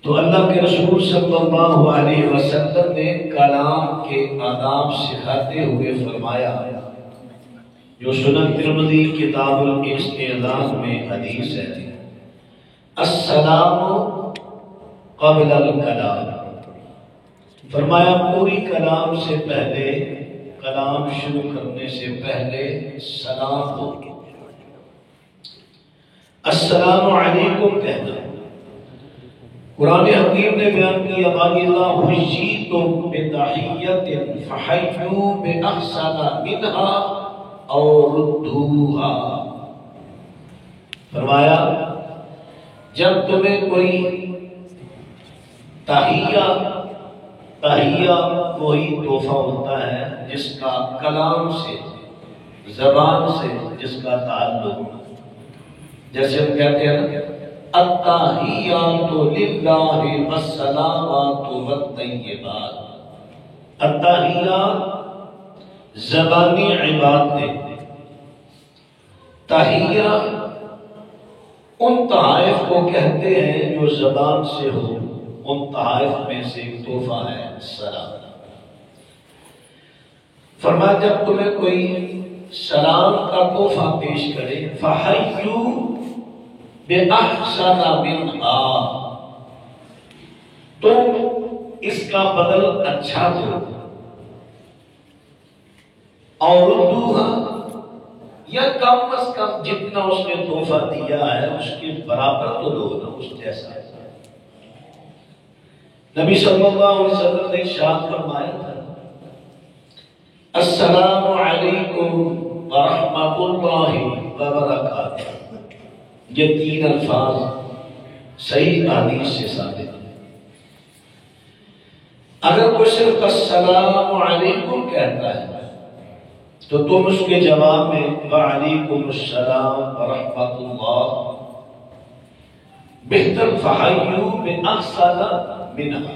تو اللہ کے رسول صلی اللہ علیہ وسلم نے کلام کے آداب سکھاتے ہوئے فرمایا، جو سنن ترمذی کتاب الاستئذان میں حدیث ہے، السلام قبل الکلام، فرمایا پوری کلام سے پہلے، کلام شروع کرنے سے پہلے سلام ہو، السلام علیکم کہنا۔ قرآن حکیم نے بیان کیا، وَإِذَا حُيِّيتُم بِتَحِيَّةٍ فَحَيُّوا بِأَحْسَنَ مِنْهَا أَوْ رُدُّوهَا، فرمایا جب تمہیں کوئی تحیہ وہی تحفہ ہوتا ہے جس کا کلام سے، زبان سے جس کا تعلق، جیسے ہم کہتے ہیں نا التحیات للہ والصلوات والطیبات، التحیات زبانی عبادتیں، تحیہ ان تحائف کو کہتے ہیں جو زبان سے ہو، ان تحائف میں سے ایک تحفہ ہے سلام۔ فرمایا جب تمہیں کوئی سلام کا تحفہ پیش کرے، فَحَيُّوا بِأَحْسَنَ مِنْهَا، تم اس کا بدل اچھا دو، اور ردوها، یا کم از کم جتنا اس نے تحفہ دیا ہے اس کے برابر تو دو نا، اس جیسا۔ نبی صلی اللہ علیہ وسلم نے ارشاد فرمایا تھا، السلام علیکم ورحمۃ اللہ وبرکاتہ، یہ تین الفاظ صحیح حدیث سے ثابت ہیں۔ اگر کوئی صرف السلام علیکم کہتا ہے تو تم اس کے جواب میں وعلیکم السلام ورحمۃ اللہ، بہتر فحیوا بأحسن منہا۔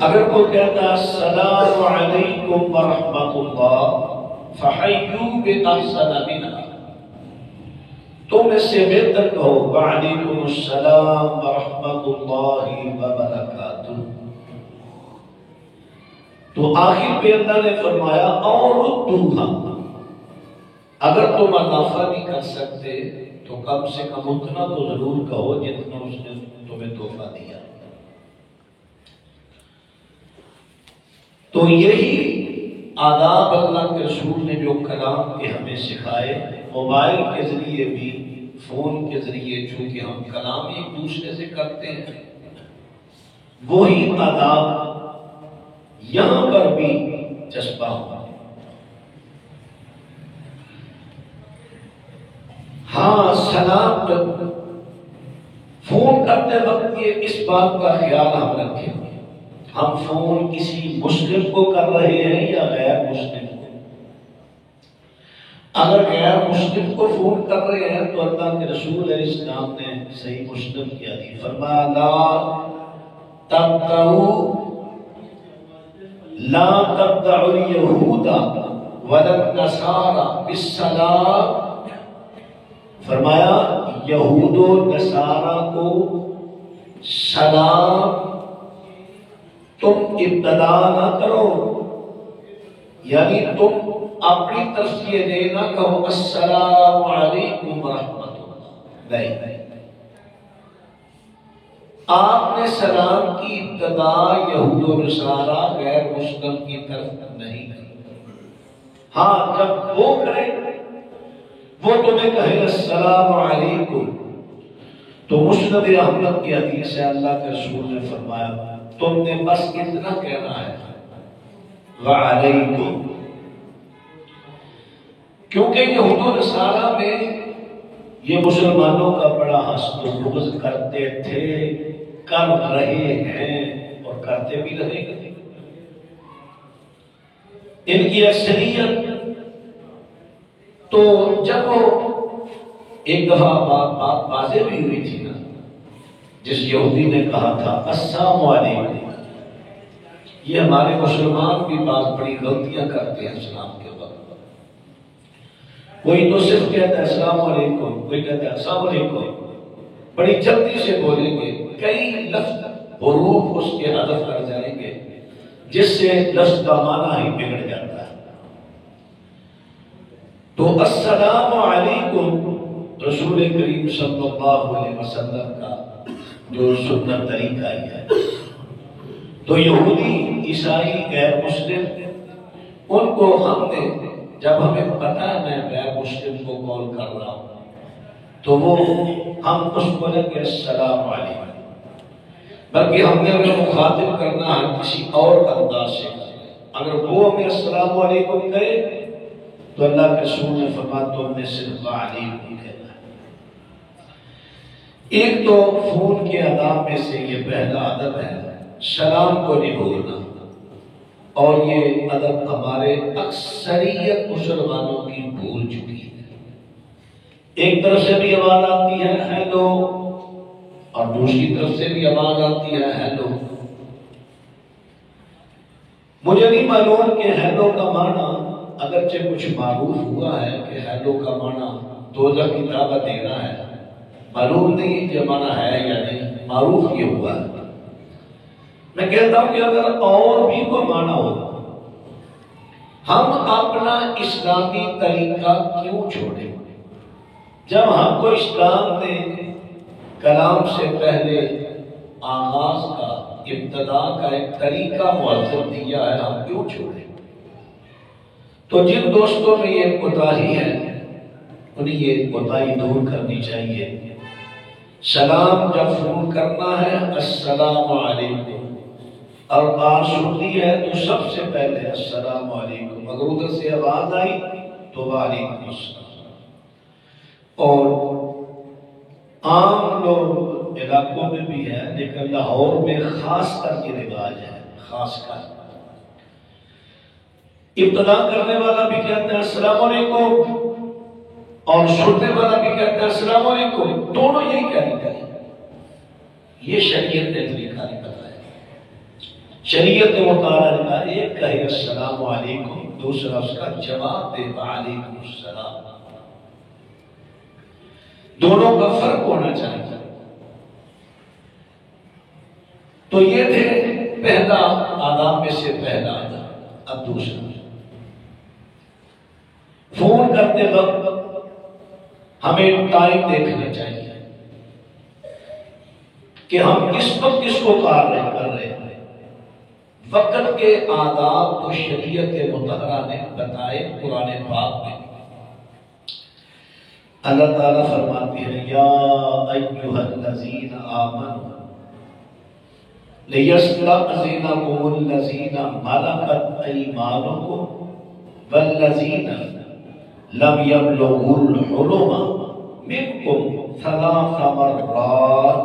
اگر کوئی کہتا ہے السلام علیکم ورحمۃ اللہ فحیوا بأحسن منہا، تم اس سے بہتر کہو وعلیکم السلام ورحمۃ اللہ وبرکاتہ۔ تو آخر پہ اللہ نے فرمایا اور ردوها، اگر تم اضافہ نہیں کر سکتے تو کم سے کم اتنا تو ضرور کہو جتنا اس نے تمہیں تحفہ دیا۔ تو یہی آداب اللہ کے رسول نے جو کلام کے ہمیں سکھائے، موبائل کے ذریعے بھی، فون کے ذریعے چونکہ ہم کلام ایک دوسرے سے کرتے ہیں، وہی آداب یہاں پر بھی چسپاں ہوا۔ ہاں سلام فون کرتے وقت یہ اس بات کا خیال ہم رکھیں، ہم فون کسی مسلم کو کر رہے ہیں یا غیر مسلم کو۔ اگر غیر مسلم کو فون کر رہے ہیں تو اللہ کے رسول علیہ السلام نے صحیح مسلم کی حدیث فرمایا، لا تبدعوا اليہود ولا النصارى بالسلام، فرمایا یہود و نصارہ کو سلام تم ابتدا نہ کرو، یعنی تم اپنی طرف سے یہ نہ کہو السلام علیکم ورحمۃ اللہ، نہیں، آپ نے سلام کی ابتدا یہود و نصارہ غیر مسلم کی طرف نہیں کی۔ ہاں جب وہ کریں، وہ تمہیں کہیں السلام علیکم، تو مسند احمد کی حدیث ہے، اللہ کے رسول نے فرمایا تم نے بس اتنا کہنا ہے وعلیکم، کیونکہ یہود و نصارہ میں یہ مسلمانوں کا بڑا حسد و بغض کرتے تھے، کر رہے ہیں اور کرتے بھی رہے گا۔ ان کی اکثریت تو جب وہ ایک دفعہ بات واضح بھی ہوئی تھی نا، جس یہودی نے کہا تھا السلام علیکم، یہ ہمارے مسلمان بھی بعض بڑی غلطیاں کرتے ہیں اسلام کے وقت۔ کوئی تو صرف کہتا ہے السلام علیکم، کوئی کہتا ہے السلام علیکم، بڑی جلدی سے بولیں گے، کئی لفظ حروف اس کے حذف کر جائیں گے جس سے لفظ کا معنی ہی بگڑ جاتا ہے. تو السلام علیکم رسول کریم صلی اللہ علیہ وسلم کا جو سنت طریقہ ہی ہے. تو یہودی عیسائی غیر مسلم ان کو ہم نے جب ہمیں پتا ہے میں غیر مسلم کو کال کر رہا ہوں تو وہ ہم اس کو بولیں گے السلام علیکم. بلکہ ہم نے اگر مخاطب کرنا ہے کسی اور انداز سے اگر وہ ہمیں السلام علیکم کہے تو اللہ کے رسول نے فرمایا تم نے صرف علیکم کہنا ہے. ایک تو فون کے آداب میں سے یہ پہلا ادب ہے سلام کو نہیں بھولنا. اور یہ ادب ہمارے اکثریت مسلمانوں کی بھول چکی ہے. ایک طرف سے بھی آواز آتی ہے ہیلو اور دوسری طرف سے بھی آواز آتی ہے ہیلو. مجھے نہیں معلوم کہ ہیلو کا معنی اگرچہ کچھ معروف ہوا ہے کہ ہیلو کا معنی دوزخ کی دعوت دینا ہے. معلوم نہیں کہ معنی ہے یا نہیں, معروف یہ ہوا ہے. میں کہتا ہوں کہ اگر اور بھی کوئی معنی ہو ہم اپنا اسلامی طریقہ کیوں چھوڑیں؟ جب ہم کو اسلام نے کلام سے پہلے آغاز کا ابتدا کا ایک طریقہ مہذب دیا ہے ہم کیوں چھوڑیں؟ تو جن دوستوں میں یہ کوتاہی ہے انہیں یہ کوتاہی دور کرنی چاہیے. سلام جب فون کرنا ہے السلام علیکم اور بات سنتی ہے تو سب سے پہلے السلام علیکم. اگر ادھر سے آواز آئی تو وعلیکم السلام. اور عام لوگ علاقوں میں بھی ہے لیکن لاہور میں خاص کر یہ رواج ہے. خاص کر ابتدا کرنے والا بھی کہتا ہے السلام علیکم اور سننے والا بھی کہتا ہے السلام علیکم. دونوں یہی کہنے کا ہے. یہ شریعت نے طریقہ نہیں بتایا. شریعت نے مطالعہ کا ایک کہے السلام علیکم دوسرا اس کا جواب دے وعلیکم السلام. دونوں کا فرق ہونا چاہیے. تو یہ تھے پہلا آداب میں سے پہلا آداب. اب دوسرا فون کرتے وقت ہمیں ٹائم دیکھنا چاہیے کہ ہم کس وقت کس کو کار کر رہے ہیں. وقت کے آداب تو شریعت مطہرہ نے بتائے قرآن پاک میں. اللہ تعالیٰ فرماتے ہیں یا ایھا الذین آمنوا لیستأذنکم الذین ملکت ایمانکم والذین لم یبلغوا الحلم منکم ثلاث مرات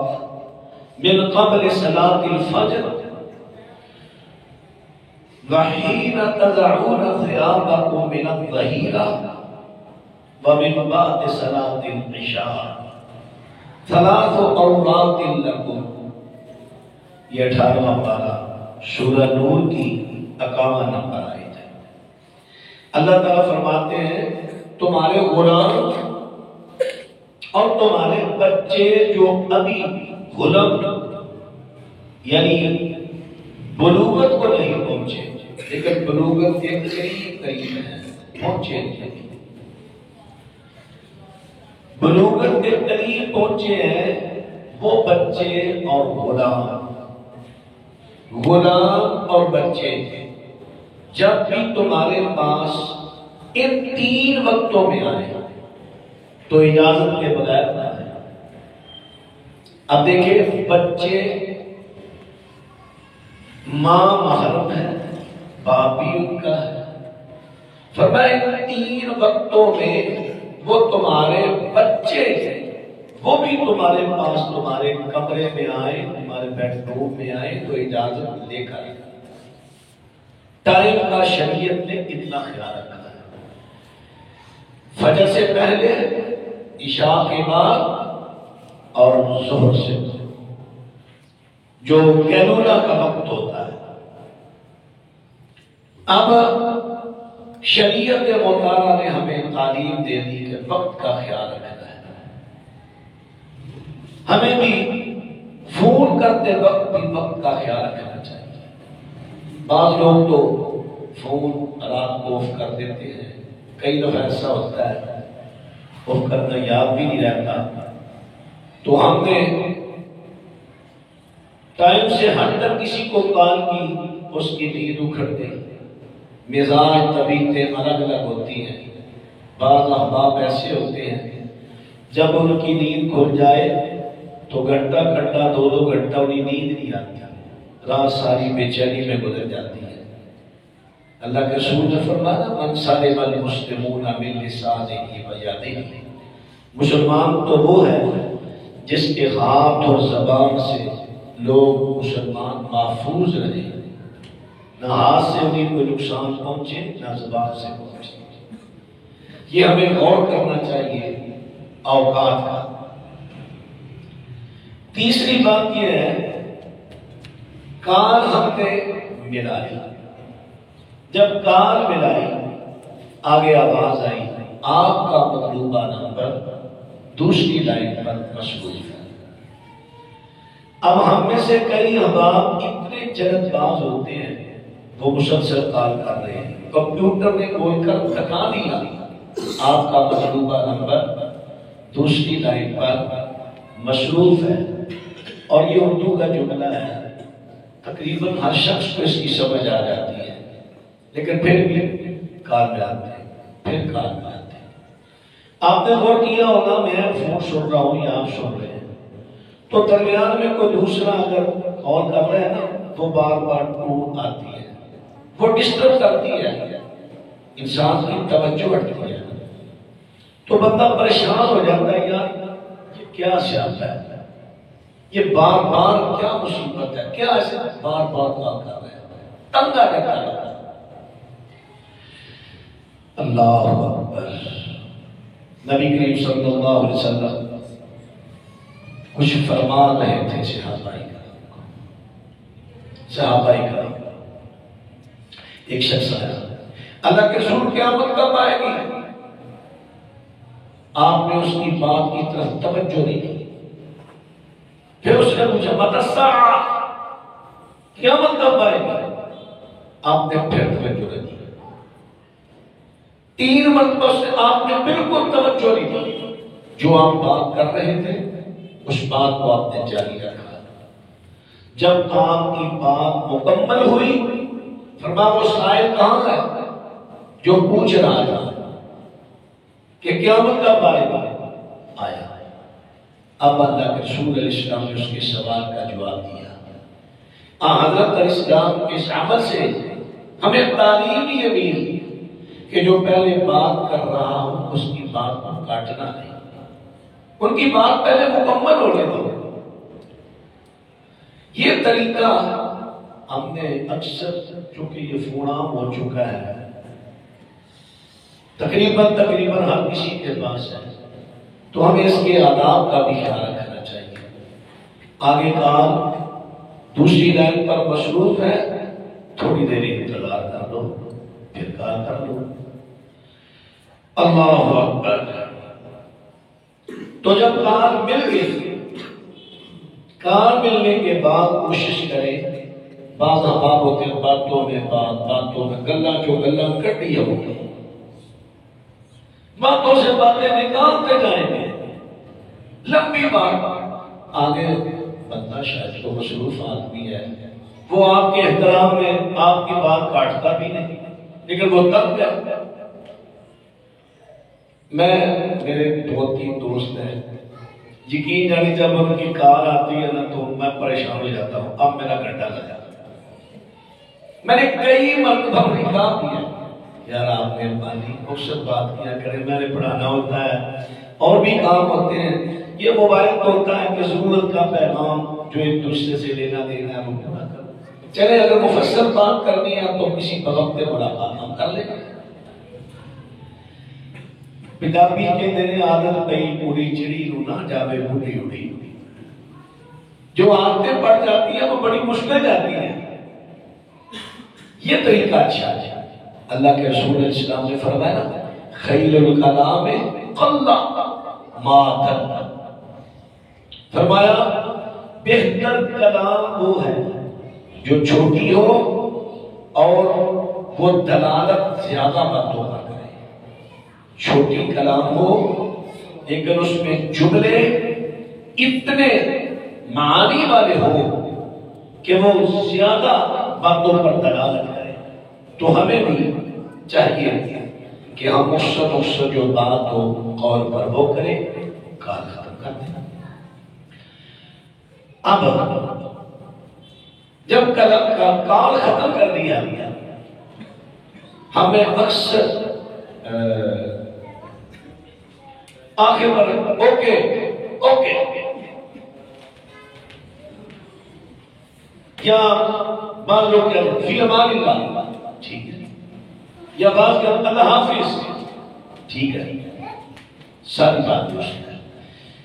من قبل صلاة الفجر وحین تضعون ثيابکم من الظہیرہ ومن بعد صلاة العشاء ثلاث عورات لکم. یہ 18واں پارہ سورہ نور کی 51 نمبر آیت ہے. اللہ تعالیٰ فرماتے ہیں تمہارے غلام اور تمہارے بچے جو ابھی غلام یعنی بلوغت کو نہیں پہنچے لیکن بلوغت کے قریب ہیں پہنچے نہیں. بلوغت کے قریب پہنچے ہیں وہ بچے اور غلام اور بچے جب بھی تمہارے پاس ان 3 وقتوں میں آئے تو اجازت کے بغیر نہ آئے. اب دیکھیں بچے ماں محرم ہے باپ بھی ان کا ہے. فرمایا ان 3 وقتوں میں وہ تمہارے بچے وہ بھی تمہارے پاس تمہارے کمرے میں آئے تمہارے بیڈ روم میں آئے تو اجازت لے کر. ٹائم کا شریعت نے اتنا خیال رکھا ہے. فجر سے پہلے عشاء کے بعد اور ظہر سے جو کیلولا کا وقت ہوتا ہے. اب شریعت مطالعہ نے ہمیں تعلیم دے دی کہ وقت کا خیال رکھنا ہے. ہمیں بھی فون کرتے وقت بھی وقت کا خیال رکھنا چاہیے۔ بعض لوگ تو فون رات کو آف کر دیتے ہیں، کئی دفعہ ایسا ہوتا ہے آف کرنا یاد بھی نہیں رہتا، تو ہم نے ٹائم سے ہٹ کر کسی کو کال کی، اس کی نیند اکھڑ گئی۔ مزاج طبیعتیں الگ الگ ہوتی ہیں، بعض احباب ایسے ہوتے ہیں جب ان کی نیند کھل جائے تو گھنٹہ گھنٹہ 2 گھنٹہ انہیں نیند نہیں آتی، رات ساری بے چینی میں گزر جاتی ہے۔ اللہ کے رسول نے فرمایا من سلم المسلمون من لسانہ و یدہ، مسلمان تو وہ ہے جس کے ہاتھ اور زبان سے لوگ مسلمان محفوظ رہے، نہ ہاتھ سے انہیں کوئی نقصان پہنچے نہ زبان سے پہنچے۔ یہ ہمیں غور کرنا چاہیے اوقات کا۔ تیسری بات یہ ہے، کار ہم نے ملائی، جب کار ملائی آگے آواز آئی آپ کا مطلوبہ نمبر دوسری لائن پر مشغول ہے۔ اب ہم میں سے کئی احباب اتنے جلد باز ہوتے ہیں، وہ مسلسل کال کر رہے ہیں، کمپیوٹر نے کوئی کر تھکا دیا، آپ کا مطلوبہ نمبر دوسری لائن پر مصروف ہے۔ اور یہ اردو کا جملہ ہے، تقریباً ہر شخص کو اس کی سمجھ آ جاتی ہے، لیکن پھر بھی کال میں آتے ہیں، پھر کال میں آتے ہیں۔ آپ نے غور کیا ہوگا میں فون سن رہا ہوں یا آپ سن رہے ہیں، تو درمیان میں کوئی دوسرا اگر کال کر رہا ہے نا تو بار بار ٹون آتی ہے، وہ ڈسٹرب کرتی ہے، انسان کی توجہ ہٹتی ہے، تو بندہ پریشان ہو جاتا ہے، یار یہ کیا سیاست ہے، یہ بار بار کیا مصیبت ہے، کیا ایسے بار بار کال کر رہے ہیں، تنگ آ جاتا ہے۔ اللہ اکبر۔ نبی کریم صلی اللہ علیہ وسلم کچھ فرما رہے تھے صحابہ کرام، ایک شخص آیا، اللہ کے رسول قیامت کب آئے گی؟ آپ نے اس کی بات کی طرف توجہ نہیں کی، پھر اس نے پوچھا متی الساعہ، قیامت کب آئے گی؟ آپ نے پھر توجہ نہیں کی، 3 مرتبہ سے آپ نے بالکل توجہ نہیں کی، جو آپ بات کر رہے تھے اس بات کو آپ نے جاری رکھا۔ جب آپ کی بات مکمل ہوئی فرمایا وہ سائل کہاں ہے جو پوچھ رہا تھا کہ قیامت کب آئے گا؟ آیا۔ اب اللہ کے رسول علیہ السلام نے اس کے سوال کا جواب دیا۔ حضرت علیہ السلام کے اس عمل سے ہمیں تعلیم یہ ملی کہ جو پہلے بات کر رہا ہوں اس کی بات کو کاٹنا نہیں، ان کی بات پہلے مکمل ہونے دو۔ یہ طریقہ ہم نے اکثر، چونکہ یہ فون عام ہو چکا ہے، تقریباً ہر کسی کے پاس ہے، تو ہمیں اس کے آداب کا بھی خیال رکھنا چاہیے۔ آگے کال دوسری لائن پر مصروف ہے، تھوڑی دیر انتظار کر لو پھر کال کر لو۔ اللہ اکبر۔ تو جب کار مل گئی، کار ملنے کے بعد کوشش کریں، بعض احباب ہوتے ہیں باتوں میں گلا کٹی ہوگی، باتوں سے باتیں نکالتے جائیں گے، لمبی بات، آگے بندہ شاید تو مصروف آدمی ہے، وہ آپ کے احترام میں آپ کی بات کاٹتا بھی نہیں، لیکن وہ تب گیا۔ میرے 2-3 دوست ہیں، یقین جانی جب ان کی کار آتی ہے نا تو میں پریشان ہو جاتا ہوں، اب میرا گھنٹہ لگا۔ میں نے کئی مرتبہ کہا دیا یار آپ مہربانی مقصد بات کیا کریں، میں نے پڑھانا ہوتا ہے اور بھی کام ہوتے ہیں، یہ موبائل تو ہوتا ہے کہ ضرورت کا پیغام جو ایک دوسرے سے لینا دینا ہے وہ پورا کرو، چلے اگر مفصل بات کرنی ہے تو کسی وقت ملاقات ہم کر لیں گے۔ پنجابی کہتے ہیں عادت پئی پوری چڑی نو نہ جاوے بوڑھی اڑی، جو عادتیں پڑ جاتی ہیں وہ بڑی مشکل جاتی ہیں۔ یہ طریقہ اچھا ہے۔ اللہ کے رسول علیہ السلام نے فرمایا خیر الکلام قل ما دل، فرمایا بہتر کلام وہ ہے جو چھوٹی ہو اور وہ دلالت زیادہ باتوں پر کرے. چھوٹی کلام ہو لیکن اس میں جملے اتنے معانی والے ہو کہ وہ زیادہ باتوں پر دلالت کرے. تو ہمیں بھی چاہیے کہ ہم مختصر جو بات ہو قول پر وہ کریں، کال ختم کر دیں. اب جب کال ختم کر دیا ہمیں اکثر آخر پر اوکے اوکے یا مان لو کہ فی امان اللہ ٹھیک ہے، یا بات کہ اللہ حافظ ٹھیک ہے، ساری بات درست ہے.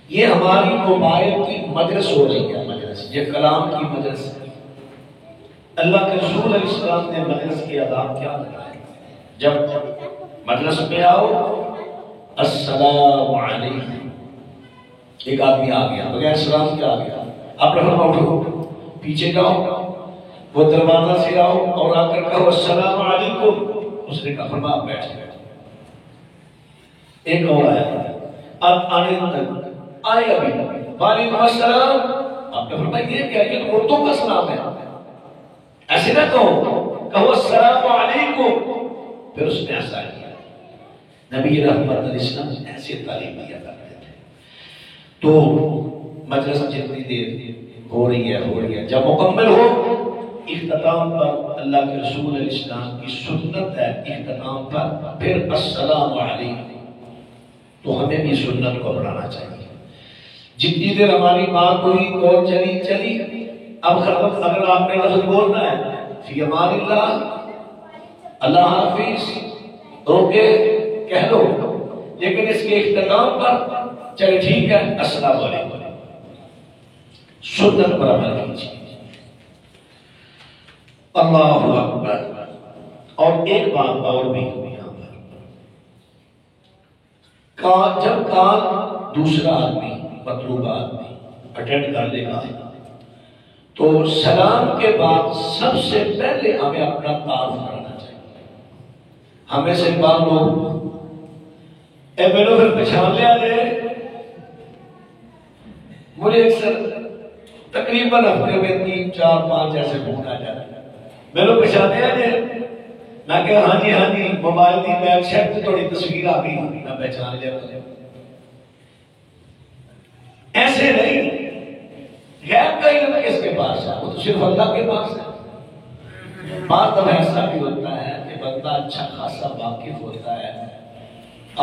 یہ ہماری موبائل کی مجلس ہو رہی ہے، مجلس یہ کلام کی مجلس ہے. اللہ کے رسول علیہ السلام نے مجلس کی آداب کیا بتایا؟ جب مجلس میں آؤ السلام علیکم. ایک آدمی آ گیا بغیر سلام کے آ گیا، آپ رہنا اٹھو پیچھے جاؤ، وہ دروازہ سے آؤ اور آ کر کہو السلام علیکم. اس نے کہا فرما بیٹھ گئے. ایک اور آیا، اب آنے آئے ابھی وعلیکم السلام. آپ نے فرمایا یہ کیا؟ یہ تو اردو کا سلام ہے، ایسے نہ کہو السلام علیکم. پھر اس نے ایسا کیا. نبی رحمت علیہ السلام ایسے تعلیم دیا کرتے تھے. تو مجلس جتنی دیر ہو رہی ہے جب مکمل ہو اختتام پر اللہ کے رسول علیہ السلام کی سنت ہے اختتام پر پھر السلام علیکم. تو ہمیں بھی سنت کو بڑھانا چاہیے. جتنی دیر ہماری بات ہوئی کال چلی اب ختم. اگر آپ نے لفظ بولنا ہے فی امان اللہ اللہ حافظ اوکے کہہ لو، لیکن اس کے اختتام پر چلے ٹھیک ہے السلام علیکم. سنت پر عمل کیجیے. اللہ اکبر. اور ایک بات اور بھی ہوئی یہاں پر، جب کال دوسرا آدمی مطلوب آدمی اٹینڈ کر لے گا تو سلام کے بعد سب سے پہلے ہمیں اپنا تعارف کرنا چاہیے. ہمیں سے بعض لوگ اے میرے پھر پہچان لیا دے. مجھے اکثر تقریباً ہفتے میں 3 4 5 ایسے فون آ جاتے ہیں، میرے پہچان لیا دے. میں کہ ہاں جی موبائل کی بیک شیپ تھوڑی تصویر آ گئی میں پہچان لیا. ایسے نہیں، غیب کا علم کس کے پاس ہے؟ وہ تو صرف اللہ کے پاس ہے. بعض دفعہ ایسا بھی ہوتا ہے کہ بندہ اچھا خاصا واقف ہوتا ہے،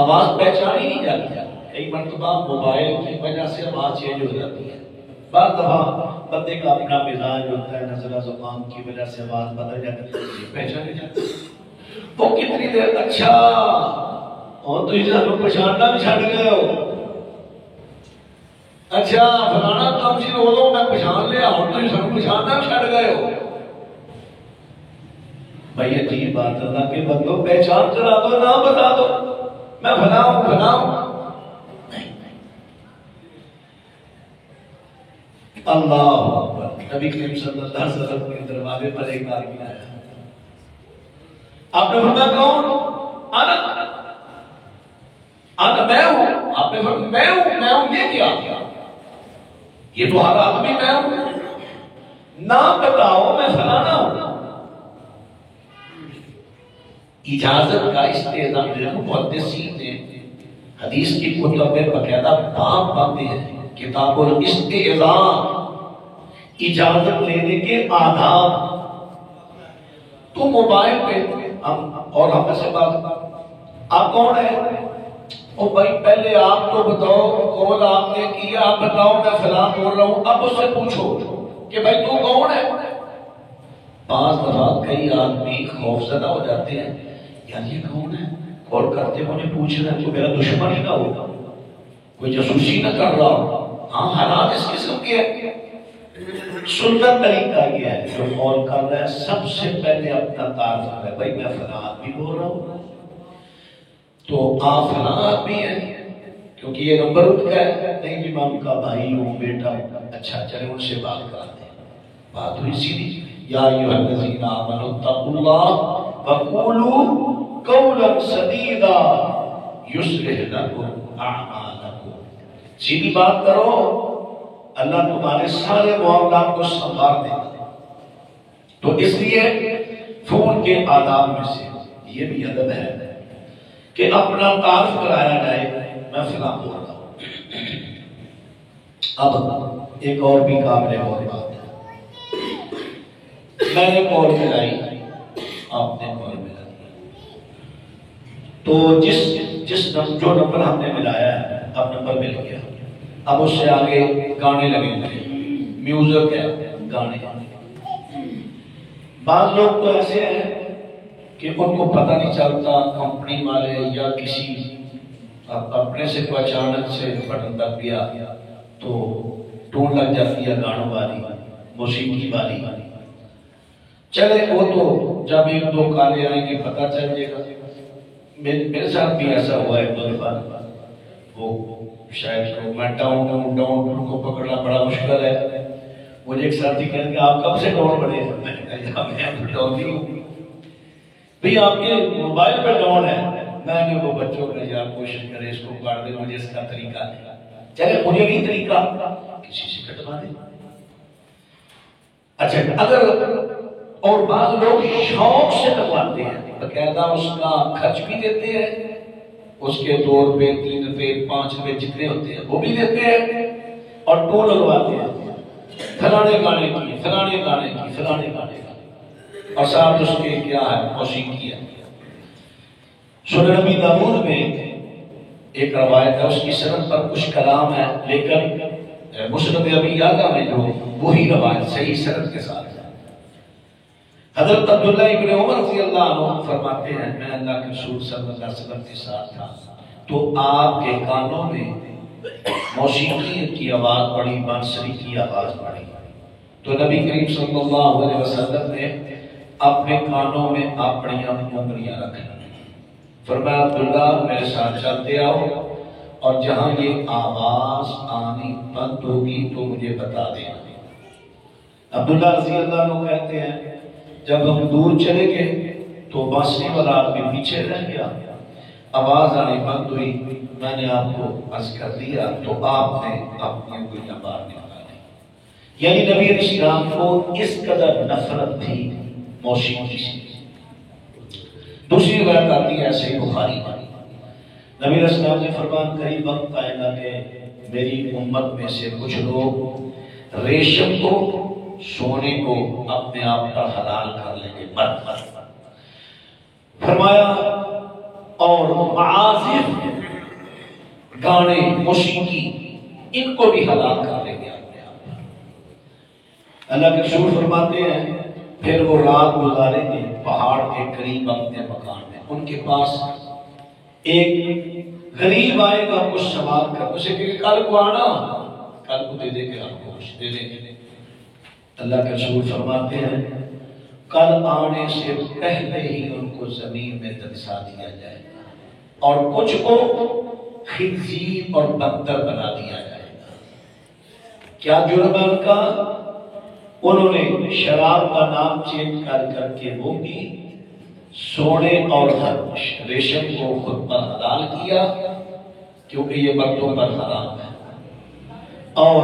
آواز پہچانی نہیں جاتی. کئی مرتبہ موبائل کی وجہ سے آواز چینج ہو جاتی ہے. بعض دفعہ بندے کا اپنا مزاج ہوتا ہے، نظر زبان کی وجہ سے آواز بدل جاتی ہے، پہچانی جاتی ہے. وہ کتنی دیر اچھا اور تو اسے پہچاننا بھی چھڑ گئے ہو. اچھا فلانا کام سی رو میں پہچان لیا اور تو اسے پہچاننا بھی چھڑ گئے ہو. بھائی عجیب بات اللہ کے بندو، پہچان کرا دو نام بتا دو میں بناؤں. اللہ اکبر. نبی کریم صلی اللہ علیہ وسلم کے دروازے پر ایک آدمی آیا. آپ نے فرمایا کون؟ انا میں ہوں. آپ نے فرمایا میں ہوں یہ کیا؟ یہ تو ہر آدمی میں ہوں. نام بتاؤ میں فلانا ہوں. اجازت کا استعمال جو ہے محدثین نے حدیث کی کتب میں باقاعدہ باب باندھے ہیں، کتاب الاستئذان، اجازت لینے کے آداب. تو موبائل پہ اور ہم سے بات آپ کون ہے؟ او بھائی پہلے آپ تو بتاؤ کون آپ نے کیا، آپ بتاؤ میں فلاں بول رہا ہوں. اب اس سے پوچھو کہ بھائی تو کون ہے. بعض دفعہ کئی آدمی خوفزدہ ہو جاتے ہیں، یار یہ کون ہے، اور کرتے ہوئے پوچھ رہے ہیں تو میرا دشمن ہی نہ ہو، کوئی جاسوسی نہ کر رہا ہو. ہاں حالات اس قسم کے ہیں. سنت طریقہ یہ ہے جو قول کر رہا ہے سب سے پہلے اپنا تعارف کرے. بھائی میں فلاں آدمی بول رہا ہوں تو آپ فلاں آدمی ہیں، کیونکہ یہ نمبر ان کا ہے. نہیں بھی میں ان کا بھائی ہوں بیٹا ہوں. اچھا چلے ان سے بات کراتے ہیں. بات ہوئی سیدھی, یا ایھا الذین آمنوا اتقوا اللہ وقولوا قولا سدیدا یصلح لکم اعمالکم. سیدھی بات کرو, اللہ تمہارے سارے معاملات کو سنوار دے گا. تو اس لیے فون کے آداب میں سے یہ بھی ادب ہے کہ اپنا تعارف کرایا جائے, میں فلاں بول رہا ہوں. اب ایک اور بھی قابل غور بات ہے, میں نے کال ملائی, آپ نے کال ملا دی, تو جو نمبر ہم نے ملایا ہے اب نمبر مل گیا, اب اس سے آگے گانے لگیں گے, میوزک ہے, گانے. بعض لوگ تو ایسے ہیں کہ ان کو پتہ نہیں چلتا, کمپنی والے یا کسی اپنے سے کوئی اچانک سے بٹن دب گیا تو ٹون لگ جاتی ہے گانوں والی, موسیقی والی. چلے وہ تو جب ایک دو کالے آئیں گے پتہ چل جائے گا. میرے ساتھ بھی ایسا ہوا ہے دو دفعہ. وہ شاید میں ڈاؤن کو پکڑنا بڑا مشکل ہے. مجھے ایک ساتھی کہتے کہ آپ کب سے ڈاؤن بنے ہیں؟ میں نے کہا میں ڈاؤن نہیں ہوں بھئی, آپ کے موبائل پہ ڈاؤن ہے. میں نے وہ بچوں نے یار کوشش کرے اس کو کاٹ دے, مجھے اس کا طریقہ ہے. چلے مجھے نہیں طریقہ, کسی سے کٹوا دے. اچھا اگر اور بعض لوگ شوق سے کٹواتے ہیں, باقاعدہ اس کا خرچ بھی دیتے ہیں, اس کے 2 روپے 3 روپے 5 روپے جتنے ہوتے ہیں وہ بھی دیتے ہیں, اور ٹون لگواتے ہیں فلانے گانے کی, فلانے گانے کی, فلانے گانے کی, اور ساتھ اس کے کیا ہے موسیقی ہے. سنن ابی داؤد میں ایک روایت ہے, اس کی سند پر کچھ کلام ہے, لیکن مسند ابی یعلا میں جو وہی روایت صحیح سند کے ساتھ ہے. حضرت عبداللہ ابن عمر رضی اللہ عنہ فرماتے ہیں, میں اللہ کے رسول صلی اللہ علیہ وسلم کے ساتھ تھا تو آپ کے کانوں میں موسیقی کی آواز پڑی, بانسری کی آواز پڑی. تو نبی کریم صلی اللہ علیہ وسلم نے اپنے کانوں میں اپنی انگلیاں رکھی, فرمایا عبداللہ میرے ساتھ چلتے آؤ, اور جہاں یہ آواز آنی بند ہوگی تو مجھے بتا دینا. عبداللہ رضی اللہ عنہ کہتے ہیں جب ہم دور چلے گئے تو بانسری والا آدمی پیچھے رہ گیا, آواز آنی بند ہوئی, میں نے آپ کو عرض کر دیا تو آپ نے اپنی انگلیاں باہر نکالی. یعنی نبی علیہ السلام کو اس قدر نفرت تھی موسیقی سے. دوسری روایت آتی ہے صحیح بخاری میں, نبی علیہ السلام نے فرمان قریب وقت آئے گا کہ میری امت میں سے کچھ لوگ ریشم کو, سونے کو اپنے آپ پر حلال کر لیں گے, فرمایا, اور معازف گانے موسیقی ان کو بھی حلال کر لیں گے اپنے آپ پر. اللہ کے رسول فرماتے ہیں پھر وہ رات گزاریں گے پہاڑ کے قریب اپنے مکان میں. ان کے پاس ایک غریب آئے گا کچھ سوال کر, اسے کہ کل کو آنا, کل کو دے دیں گے, آپ کو کچھ دے دیں گے. اللہ کے رسول فرماتے ہیں کل آنے سے پہلے ہی ان کو زمین میں دبسا دیا جائے گا, اور کچھ کو خنزیر اور بندر بنا دیا جائے گا. کیا جرم ہے ان کا؟ انہوں نے شراب کا نام چینج کر کر کے وہ بھی سونے اور ریشم کو خود پر حلال کیا, کیونکہ یہ مردوں پر حرام ہے, اور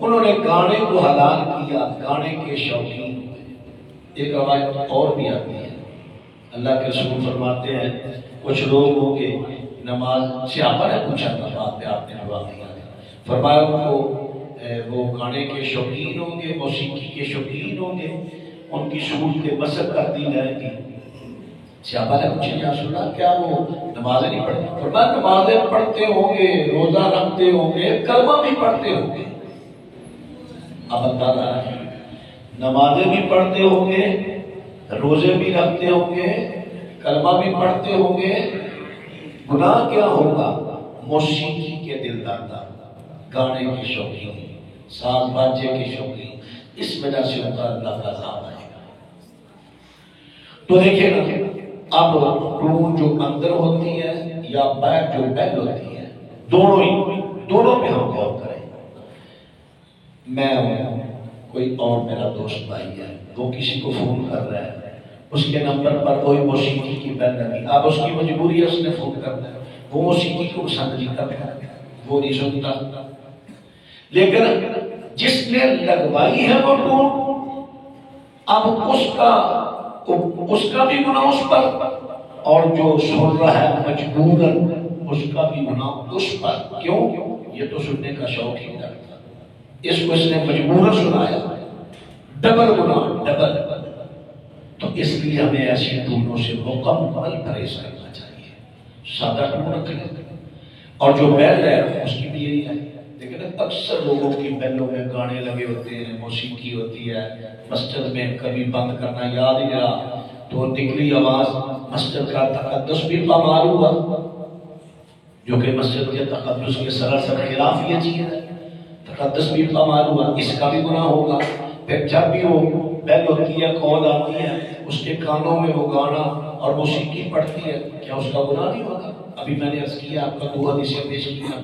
انہوں نے گانے کو حلال کیا, گانے کے شوقین ہوئے. ایک روایت اور بھی آتی ہے, اللہ کے رسول فرماتے ہیں کچھ لوگ ہوں گے نماز, صحابہ نے پوچھا تھا, بات پہ آپ نے جواب دیا, فرمایا ان کو وہ گانے کے شوقین ہوں گے, موسیقی کے شوقین ہوں گے, ان کی صورتیں مسخ کر دی جائیں گی. صحابہ نے پوچھا یا رسول اللہ کیا وہ نمازیں نہیں پڑھتے؟ فرمایا نمازیں پڑھتے ہوں گے, روزہ رکھتے ہوں گے, کلمہ بھی پڑھتے ہوں گے. اب اندازہ ہے, نمازیں بھی پڑھتے ہوں گے, روزے بھی رکھتے ہوں گے, کلمہ بھی پڑھتے ہوں گے, گناہ کیا ہوگا؟ موسیقی کے دل دادا, گانے کے شوقین, ساز باجے کے شوقین, اس وجہ سے ان پر اللہ کا عذاب آئے گا. تو دیکھیں نا, اب روح جو اندر ہوتی ہے یا بیک جو بیل ہوتی ہے, دونوں پہ ہم غور کریں. میں ہوں، کوئی اور میرا دوست بھائی ہے، وہ کسی کو فون کر رہا ہے، اس کے نمبر پر کوئی موسیقی کی بین لگی، اب اس کی مجبوری ہے، اس نے فون کرنا ہے، وہ موسیقی کو پسند نہیں کرتا، وہ نہیں سنتا، لیکن جس نے لگوائی ہے وہ ٹون، اب اس کا بھی گناہ اس پر، اور جو سن رہا ہے مجبوراً اس کا بھی گناہ اس پر۔ کیوں؟ یہ تو سننے کا شوق ہی رکھتا، اس کو اس نے مجبوراً سنایا، ڈبل گناہ، ڈبل۔ تو اس لیے ہمیں ایسی ٹونوں سے مکمل پرہیز کرنا چاہیے، سادہ ٹون رکھیں، اور جو بیل ہے اس کی بھی یہی ہے۔ لیکن اکثر لوگوں کی بیلوں میں گانے لگے ہوتے ہیں، موسیقی ہوتی ہے، مسجد میں کبھی بند کرنا یاد ہی رہا تو نکلی آواز، مسجد کا تقدس بھی پامال ہوا، جو کہ مسجد کے تقدس کے سراسر خلاف یہ چیز ہے، تقدس بھی پامال ہوا، اس کا بھی گناہ ہوگا۔ پھر جب بھی وہ بیل ہوتی ہے، کال آتی ہے، اس کے کانوں میں وہ گانا اور موسیقی پڑتی ہے، کیا اس کا گناہ نہیں ہوگا؟ ابھی میں نے عرض کیا، آپ کا 2 حدیثیں پیش کیا۔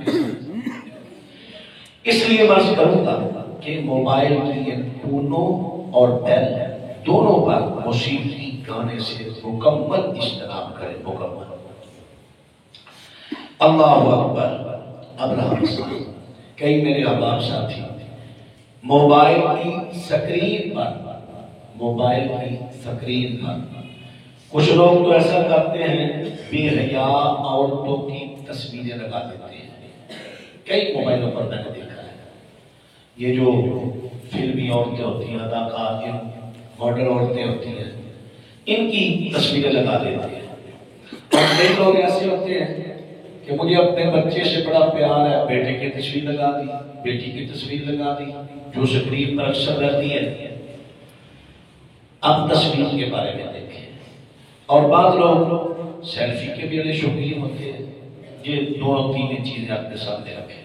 اس لیے عرض کروں گا کہ موبائل کی یہ ٹونوں اور بیل دونوں پر موسیقی گانے سے مکمل اجتناب کریں، مکمل۔ اللہ اکبر۔ اب رہا کئی میرے احباب ساتھی موبائل کی سکرین پر کچھ لوگ تو ایسا کرتے ہیں، بے حیا عورتوں کی تصویریں لگا دیتے ہیں، کئی موبائلوں پر میں نے دیکھا ہے۔ یہ جو فلمی عورتیں ہوتی ہیں، اداکار، ماڈل عورتیں ہوتی ہیں، ان کی تصویریں لگا دیتے ہیں۔ اور کئی لوگ ایسے ہوتے ہیں کہ مجھے اپنے بچے سے بڑا پیار ہے، بیٹے کی تصویر لگا دی، بیٹی کی تصویر لگا دی، جو سکرین پر اکثر رہتی ہے۔ اب تصویر کے بارے میں دیکھیں، اور بعض لوگ سیلفی کے بھی بڑے شوقین ہوتے ہیں۔ یہ 2-3 چیزیں اپنے سامنے رکھیں۔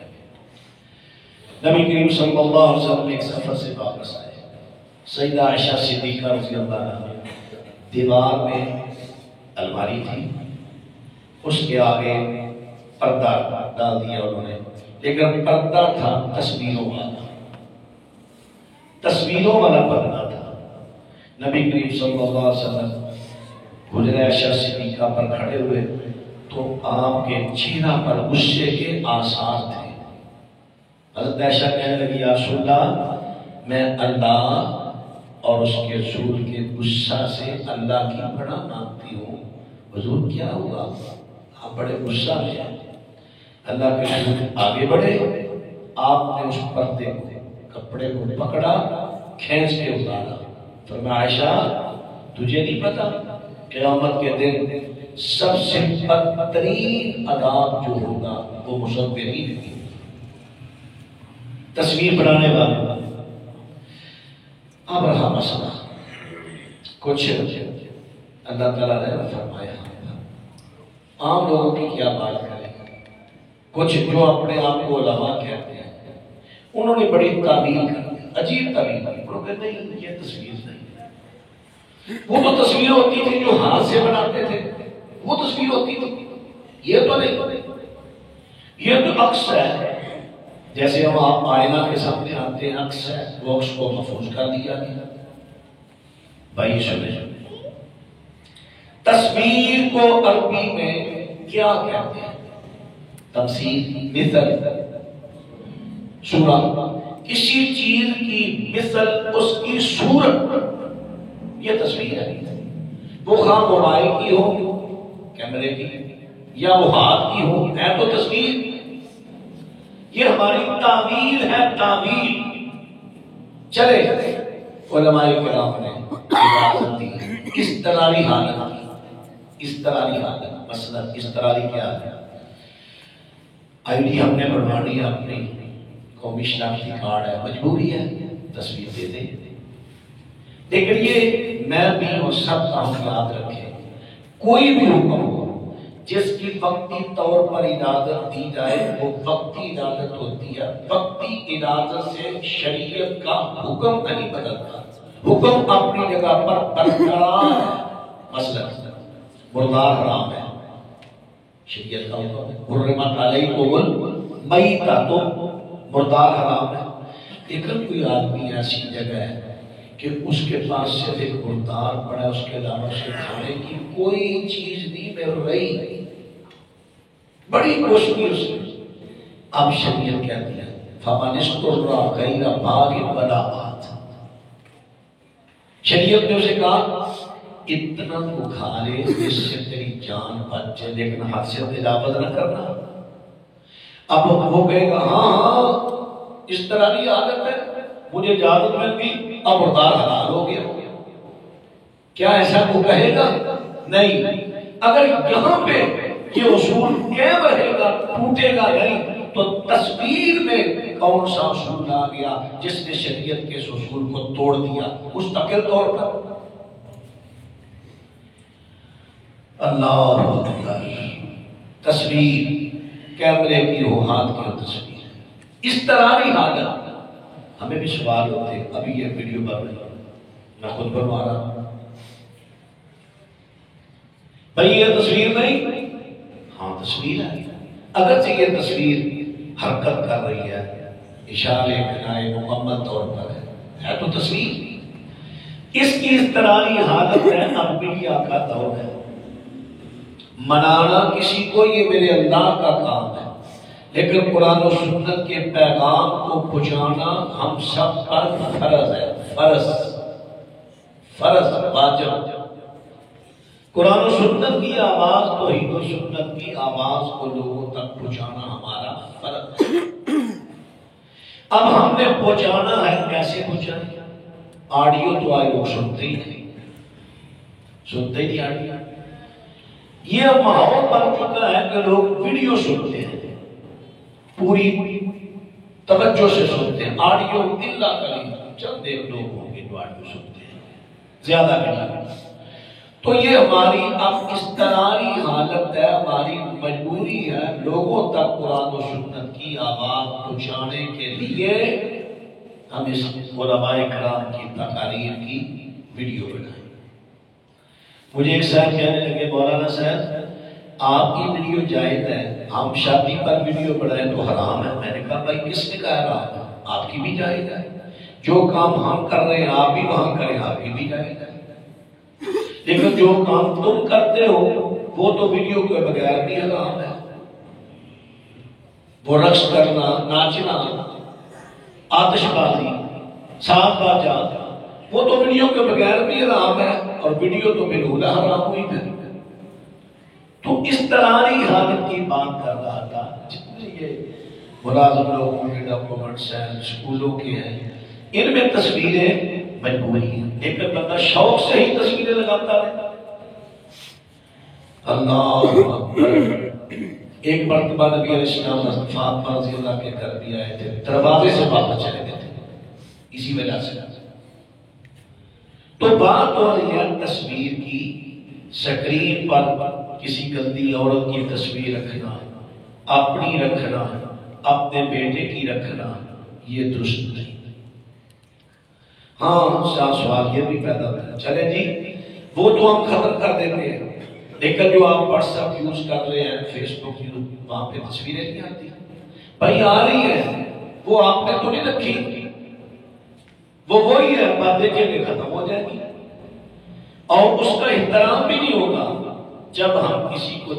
نبی کریم صلی اللہ علیہ وسلم ایک سفر سے واپس آئے، سیدہ عائشہ صدیقہ رضی اللہ عنہا، دیوار میں الماری تھی، اس کے آگے پردہ ڈال دیا انہوں نے، لیکن پردہ تھا تصویروں والا پردہ تھا۔ نبی کریم صلی اللہ علیہ وسلم حجرہ عائشہ صدیقہ پر کھڑے ہوئے تو آپ کے چہرہ پر غصے کے آثار تھے۔ حضرت عائشہ کہنے لگی، یا رسول اللہ، میں اللہ اور اس کے رسول کے غصہ سے اللہ کی پناہ مانگتی ہوں، حضور کیا ہوا؟ آپ بڑے غصہ میں ہیں۔ اللہ کے رسول آگے بڑھے، آپ نے اس پردے کو، کپڑے کو پکڑا، کھینچ کے اتارا۔ فرمایا، عائشہ تجھے نہیں پتا قیامت کے دن سب سے بدترین عذاب جو ہوگا وہ مصورین کی، تصویر بنانے والا۔ اب رہا مسئلہ، کچھ اللہ تعالیٰ نے فرمایا، عام لوگوں کی کیا بات کریں، کچھ جو اپنے آپ کو علماء کہتے ہیں، انہوں نے بڑی تعبیر کر، عجیب تعبیر کی، انہوں نے کہا نہیں یہ تصویر نہیں، وہ تو تصویر ہوتی تھی جو ہاتھ سے بناتے تھے، وہ تصویر ہوتی تھی، یہ تو نہیں، یہ تو عکس ہے، جیسے ہم آپ آئینہ کے سامنے آتے ہیں، عکس ہے، وہ عکس کو محفوظ کر دیا گیا۔ بھائی سنیں، تصویر کو عربی میں کیا کہتے ہیں؟ تمثیل، مثل، صورت، کسی چیز کی مثل، اس کی صورت، یہ تصویر ہے۔ وہ خواہ موبائل کی ہو، کیمرے کی، یا وہ ہاتھ کی ہو، ہے تو تصویر۔ یہ ہماری تعبیر ہے، تعبیر۔ چلے علماء کرام نے اجازت دی اضطراری حالت کی، اضطراری حالت، مثلا اضطراری کیا ہے؟ آئی ڈی ہم نے بنوانی ہے، اپنی قومی شناختی کارڈ ہے، مجبوری ہے، تصویر دے دے۔ لیکن یہ میں بھی اور سب ہم یاد رکھیں، کوئی بھی حکم ہو جس کی وقتی طور پر اجازت دی جائے وہ وقتی اجازت ہوتی ہے، وقتی اجازت سے شریعت کا حکم نہیں بدلتا، حکم اپنی جگہ پر برقرار ہے۔ مثلا مردار حرام ہے، شریعت کا حکم ہے، حرمت علیکم المیتۃ، مردار حرام ہے، لیکن کوئی آدمی ایسی جگہ ہے کہ اس کے پاس صرف ایک مردار پڑا ہے، اس کے علاوہ سے کھانے کی کوئی چیز نہیں مل رہی، بڑی کوشش کی اس نے۔ اب شریعت کہتی ہے فَمَنِ اسْتُرَّ غَيْرَ بَاغٍ وَلَا عَادٍ، شریعت نے اسے کہا اتنا تو کھا لے جس سے تیری جان بچ جائے، لیکن حد سے تجاوز نہ کرنا۔ اب وہ کہے گا ہاں ہاں اس طرح کی عادت ہے، مجھے اجازت مل گئی، اب مردار حلال ہو گیا، کیا ایسا وہ کہے گا؟ نہیں۔ اگر یہاں پہ یہ اصول قائم رہے گا، ٹوٹے گا نہیں، تو تصویر میں کون سا اصول آ گیا جس نے شریعت کے اس اصول کو توڑ دیا مستقل طور پر؟ اللہ اکبر۔ تصویر کیمرے کی ہو، ہاتھ کی ہو تصویر، اس طرح کی حالت۔ ہمیں بھی سوال ہوتے ہیں، ابھی یہ ویڈیو بن رہی ہے، میں خود بنوا رہا ہوں، بھائی یہ تصویر نہیں؟ ہاں تصویر ہے، اگرچہ یہ تصویر حرکت کر رہی ہے، اشارے کنائے مکمل طور پر ہے تو تصویر۔ اس کی اس طرح کی حالت ہے، اب میڈیا کا دور ہے، منانا کسی کو یہ میرے اللہ کا کام ہے، لیکن قرآن و سنت کے پیغام کو پہنچانا ہم سب پر فرض ہے، فرض واجب۔ قرآن و سنت کی آواز، توحید و سنت کی آواز کو لوگوں تک پہنچانا ہمارا فرض ہے۔ اب ہم نے پہنچانا ہے، کیسے پہنچائیں؟ آڈیو تو آئے لوگ سنتے ہی نہیں، سنتے ہی نہیں آڈیو۔ یہ ماحول بن چکا ہے کہ لوگ ویڈیو سنتے ہیں، پوری توجہ سے سنتے ہیں، آڈیو اللہ کلی چند ایک لوگ ہوں گے جو آڈیو سنتے ہیں، زیادہ نہیں۔ تو یہ ہماری اب اس طرح کی حالت ہے، ہماری مجبوری ہے لوگوں تک قرآن و سنت کی آواز پہنچانے کے لیے ہم اس علماء کرام کی تقاریر کی ویڈیو بنائیں۔ مجھے ایک صاحب کہنے لگے مولانا صاحب آپ کی ویڈیو جائز ہے، ہم شادی پر ویڈیو بنائیں تو حرام ہے۔ میں نے کہا بھائی کس نے کہا رہا، آپ کی بھی جائز ہے، جو کام ہم کر رہے ہیں آپ بھی وہاں کریں، آپ کی بھی جائز ہے، لیکن جو کام تم کرتے ہو وہ تو ویڈیو کے بغیر بھی حرام ہے۔ وہ رقص کرنا، ناچنا، آتش بازی، سانپ باجا، وہ تو ویڈیو کے بغیر بھی حرام ہے، اور ویڈیو تو بالکل حرام ہوئی ہے۔ تو اس طرح کی حالت کی بات کر رہا تھا۔ جتنے یہ ملازم لوگوں کے ڈاکومنٹس ہیں، اسکولوں کے ہیں، ان میں تصویریں مجبوری ہیں، لیکن بندہ شوق سے ہی تصویریں لگاتا ہے۔ اللہ اکبر۔ ایک مرتبہ نبی علیہ السلام فاطمہ رضی اللہ کے گھر بھی آئے تھے، دروازے سے واپس چلے گئے تھے اسی وجہ سے۔ تو بات ہو رہی ہے تصویر کی، سکرین پر کسی گندی عورت کی تصویر رکھنا، اپنی رکھنا، اپنے بیٹے کی رکھنا، یہ درست نہیں۔ ہاں سوال یہ بھی پیدا ہوتا، چلے جی وہ تو ہم ختم کر دیتے ہیں، لیکن جو آپ واٹس ایپ یوز کر رہے ہیں، فیس بک یوز، وہاں پہ تصویریں نہیں آتی؟ بھائی آ رہی ہے، وہ آپ نے تو نہیں رکھی، وہ وہی ہے، بات دیکھیں گے ختم ہو جائے گی، اور اس کا احترام بھی نہیں ہوگا جب ہم کسی کو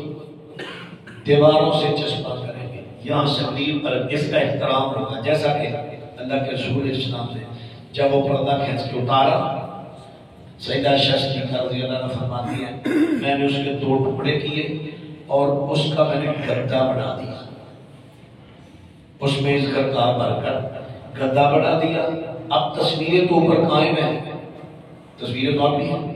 دیواروں سے چسپاں کریں گے، یہاں سکرین پر اس کا احترام ہوگا، جیسا کہ اللہ کے رسول اسلام سے جب وہ پردہ کھینچ کے اتارا، سیدہ شاشنی رضی اللہ عنہ فرماتی ہیں میں نے اس کے 2 ٹکڑے کیے اور اس کا میں نے گدا بنا دیا، اس میں اس گدا بھر کر گدا بنا دیا۔ اب تصویریں تو اوپر قائم ہیں، تصویریں تو اب بھی ہیں،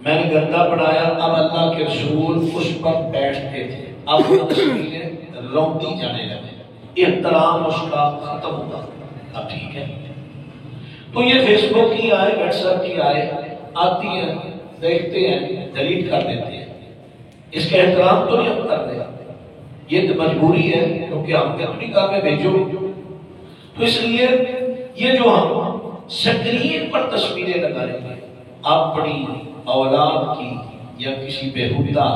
میں نے گدا بنایا، اب اللہ کے رسول اس پر بیٹھتے تھے، اب وہ تصویریں روتی جانے لگے، احترام اس کا ختم ہوتا۔ اب ٹھیک ہے، تو یہ فیس بک کی آئے، واٹس ایپ کی آئے، آتی ہیں، دیکھتے ہیں، ڈیلیٹ کر دیتے ہیں، اس کا احترام تو نہیں ہم کر رہے، یہ تو مجبوری ہے کیونکہ ہم نے اپنی کام میں بھیجو۔ تو اس لیے یہ جو ہم سکرین پر تصویریں لگائیں گے اپنی اولاد کی یا کسی بےہودہ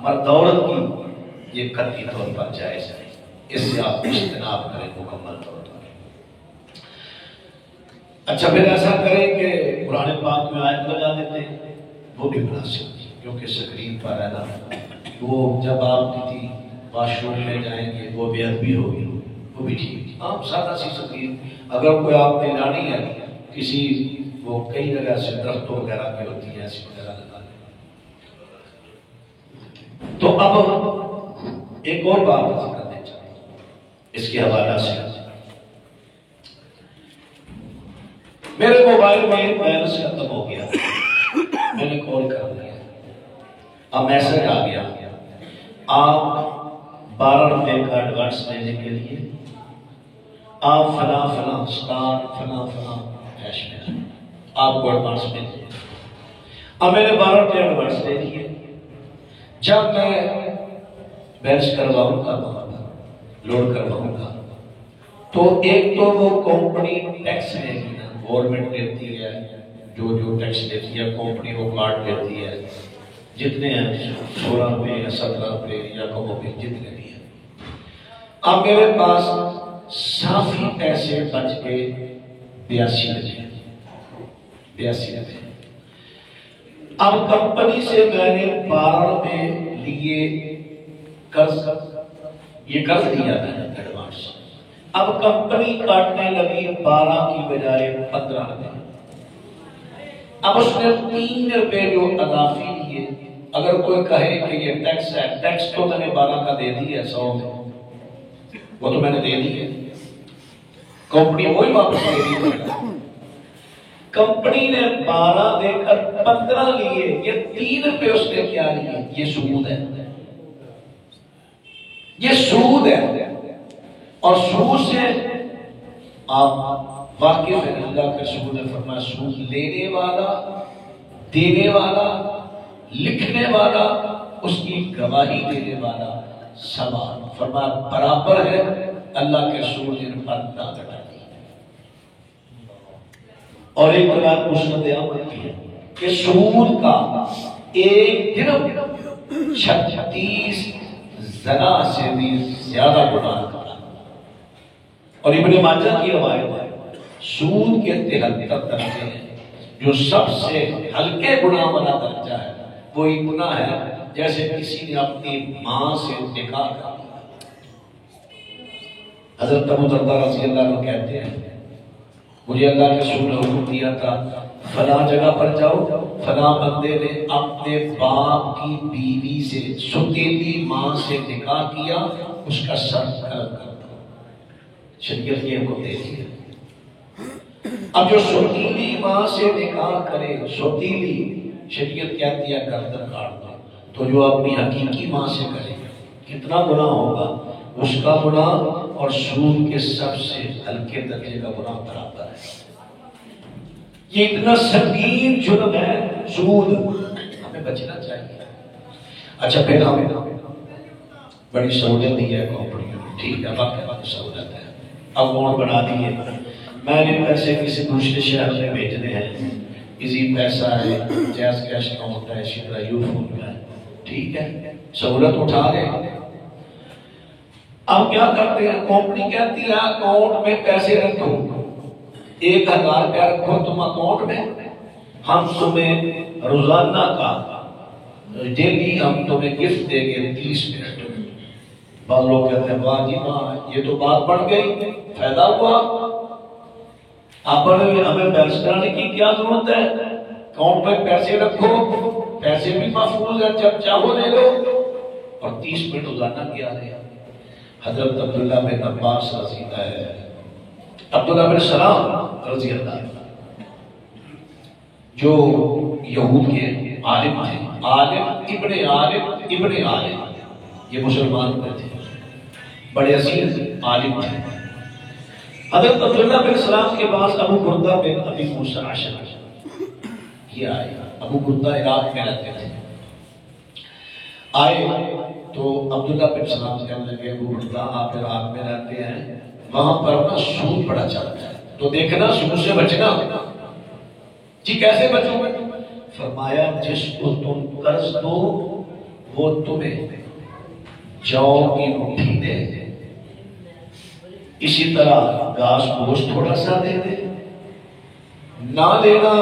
مرد عورت کی، یہ قطعی طور پر جائز ہے، اس سے آپ اجتناب کریں مکمل طور پر۔ اچھا پھر ایسا کریں کہ قرآن پاک میں آیت لگا دیتے ہیں، وہ بھی مناسب تھی کیونکہ سکرین پر ہے نا، وہ جب آپ کسی واش روم میں جائیں گے وہ بے ادبی ہوگی، وہ بھی ٹھیک تھی۔ ہاں سادہ سی سکرین، اگر کوئی آپ نے لانی ہے کسی، وہ کئی جگہ سے درختوں وغیرہ کی ہوتی ہے ایسی وغیرہ لگا لیں۔ تو اب ایک اور بات کرنے چاہتا ہوں اس کے حوالہ سے، میرے موبائل میں بیلنس ختم ہو گیا، میں نے کال کر دیا، اب میسج آ گیا آپ 12 روپے کا ایڈوانس لینے کے لیے آپ فلاں فلاں اسٹار فلاں فلاں کیش میں آپ کو ایڈوانس میں دیں۔ اب میں نے 12 روپے ایڈوانس لے لیے، جب میں بیلنس کرواؤں گا وہاں پر لوڈ کرواؤں گا تو ایک تو وہ کمپنی ٹیکس لے گی، گورنمنٹ لیتی ہے جو ٹیکس لیتی ہے کمپنی وہ کارڈ لیتی ہے، جتنے ہیں 16 روپے یا 17 روپے یا جتنے بھی ہیں۔ اب میرے پاس صافی پیسے بچ کے 82 روپے۔ اب کمپنی سے میں نے 12 روپے لیے قرض، یہ قرض دیا میں نے ایڈوانس، اب کمپنی کاٹنے لگی 12 کی بجائے 15 روپے۔ اب اس نے 3 روپے جو اضافی لیے، اگر کوئی کہے کہ یہ ٹیکس ہے، ٹیکس تو میں نے 12 کا دے دی ہے 100 میں، وہ تو میں نے دے دی ہے، کمپنی وہی واپس دے دی ہے۔ کمپنی نے 12 دے کر 15 لیے، یہ 3 روپے اس نے کیا لیے؟ یہ سود ہے، یہ سود ہے۔ اور سود سے آپ واقف ہیں، اللہ کے رسول نے فرمایا سود لینے والا، دینے والا، لکھنے والا، اس کی گواہی دینے والا سوا، فرمایا برابر ہے، اللہ کے رسول نے پر داغ ڈال دی۔ اور ایک روایت مسند احمد کی ہے کہ سود کا ایک درہم 36 زنا سے بھی زیادہ گناہ کرتا۔ اور ابن ماجہ کی روایت ہے سود کے 73 درجے ہیں، جو سب سے ہلکے گناہ والا درجہ ہے وہ یہ گناہ ہے جیسے کسی نے اپنی ماں سے نکاح کر دیا۔ حضرت ابو درداء رضی اللہ عنہ کہتے ہیں مجھے اللہ کے رسول نے حکم دیا تھا فلاں جگہ پر جاؤ، فلاں بندے نے اپنے باپ کی بیوی سے، ستیلی ماں سے نکاح کیا، اس کا سر قلم کر دو۔ شریعت یہ حکم دے دیا۔ اب جو ستیلی ماں سے نکاح کرے، ستیلی، شریعت کہتی ہے گردن کاٹ دو۔ تو جو اپنی حقیقی ماں سے کرے کتنا گناہ ہوگا؟ اس کا گناہ اور سود کے سب سے ہلکے درجے کا گناہ برابر ہے۔ یہ اتنا سنگین جرم ہے سود، ہمیں بچنا چاہیے۔ اچھا پھر ہمیں بڑی سہولت دی ہے کمپنی نے، ٹھیک ہے باقی سہولت ہے، اکاؤنٹ بنا دیے، میں نے پیسے کسی دوسرے شہر میں بھیجنے ہیں، ایزی پیسہ ہے، جیز کیش اکاؤنٹ ہے، اسی طرح یو فون ہے، ٹھیک ہے سہولت اٹھا لیں۔ اب کیا کرتے ہیں، کمپنی کہتی ہے اکاؤنٹ میں پیسے رکھو، 1000 روپیہ رکھو تم اکاؤنٹ میں، ہم تمہیں روزانہ کا ڈیلی ہم تمہیں گفٹ دیں گے 30 منٹ۔ بعض لوگ کہتے ہیں واہ جی واہ یہ تو بات بڑھ گئی، فائدہ ہوا، اب ہمیں بیلنس کرانے کی کیا ضرورت ہے، اکاؤنٹ میں پیسے رکھو، پیسے بھی محفوظ ہیں، جب چاہو لے لو، اور 30 منٹ روزانہ کیا دے۔ حضرت عبداللہ بن عباس رضی عبداللہ بن سلام رضی اللہ عنہ جو یہود کے عالم تھے، عالم ابن عالم، یہ مسلمان تھے، بڑے عظیم عالم تھے۔ حضرت عبداللہ بن سلام کے پاس ابو بردہ بن ابی موسیٰ اشعری یہ آئے، ابو بردہ عراق میں رہتے تھے، آئے تو عبداللہ بن سلام کہنے لگے ابو بردہ آپ عراق میں رہتے ہیں، وہاں پر نا سود بڑا چلتا ہے، تو دیکھنا سود سے بچنا۔ جی کیسے بچوں گے؟ فرمایا جس کو تم قرض دو وہ تمہیں جو کی مٹھی دے، اسی طرح گھاس گوشت تھوڑا سا دے دے، نہ لینا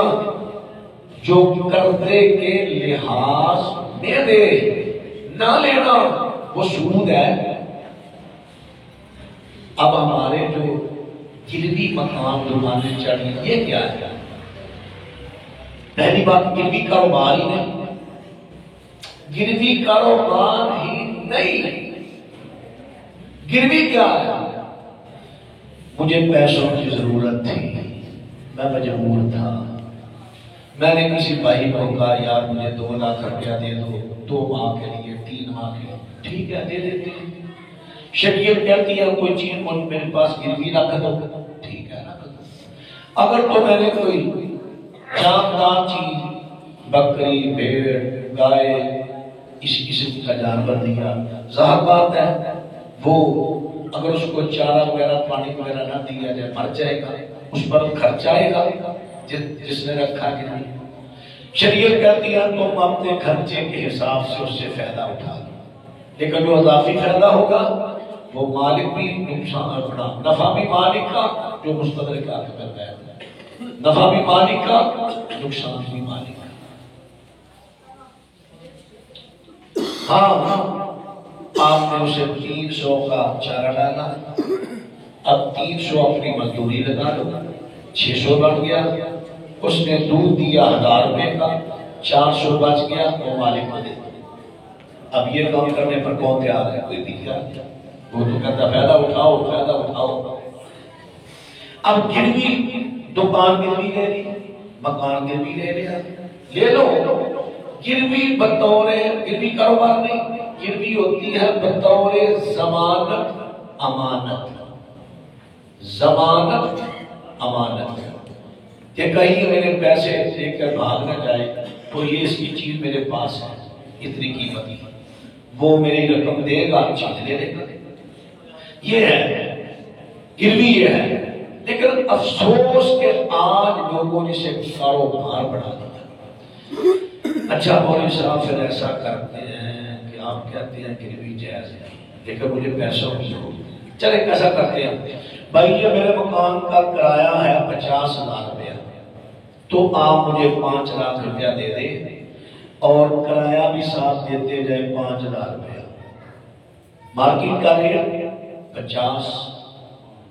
جو قرضے کے لحاظ میں دے، نہ لینا وہ سود ہے۔ اب ہمارے جو گروی مکان دکانیں چڑھی، یہ کیا ہے؟ پہلی بات گروی کاروبار ہی نہیں، گروی کاروبار ہی نہیں، گروی کیا ہے؟ مجھے پیسوں کی ضرورت تھی، میں مجبور تھا، میں نے کسی بھائی کو کہا یار مجھے 2 لاکھ روپیہ دے دو 2 ماہ کے لیے 3 ماہ کے لیے، ٹھیک ہے دے دیتے ہیں۔ شریعت کہتی ہے کوئی چیز میرے پاس گروی رکھ دو، ٹھیک ہے رکھ دو۔ اگر تو میں نے کوئی جاندار چیز بکری بھیڑ گائے اس قسم کا جانور دیا، ظاہر بات ہے وہ اگر اس کو چارہ وغیرہ پانی وغیرہ نہ دیا جائے مر جائے گا، اس پر خرچ آئے گا جس نے رکھا کہ نہیں۔ شریعت کہتی ہے تم اپنے خرچے کے حساب سے اس سے فائدہ اٹھا لو، لیکن جو اضافی فائدہ ہوگا وہ مالک بھی نقصان اپنا، نفع بھی مالک کا جو مستدرک کا کرتا ہے، نفع بھی مالک کا نقصان بھی مالک کا۔ ہاں آپ نے اسے 300 کا چارہ ڈالا، اب 300 اپنی مزدوری لگا لو، 600 بن گیا۔ اس نے دودھ دیا 1000 روپے کا، 400 بچ گیا، وہ مالک کو دے۔ اب یہ کام کرنے پر کون تیار ہے؟ کوئی بھی تیار نہیں، وہ تو کہتا فائدہ اٹھاؤ فائدہ اٹھاؤ۔ اب گروی دکان گروی لے لی، مکان گروی لے لیا، لے لو۔ گروی بطور گروی کاروبار نہیں، گروی ہوتی ہے بطور ضمانت امانت، ضمانت امانت، کہ کہیں میرے پیسے دے کر بھاگ نہ جائے تو یہ اس کی چیز میرے پاس ہے اتنی قیمت کی، وہ میری رقم دے گا چیز لے لے گا، یہ ہے گروی، یہ ہے۔ لیکن افسوس کہ آج لوگوں نے اسے کاروبار بنا دیا۔ اچھا مولوی صاحب پھر ایسا کرتے ہیں کہ آپ کہتے ہیں گروی جائز ہے لیکن مجھے پیسوں کی ضرورت، چلے کیسا کرتے ہیں بھائی یہ میرے مکان کا کرایہ ہے 50,000 روپیہ، تو آپ مجھے 5 لاکھ روپیہ دے دیں اور کرایہ بھی ساتھ دیتے جائے 5,000 روپیہ، مارکیٹ کا ریٹ 50،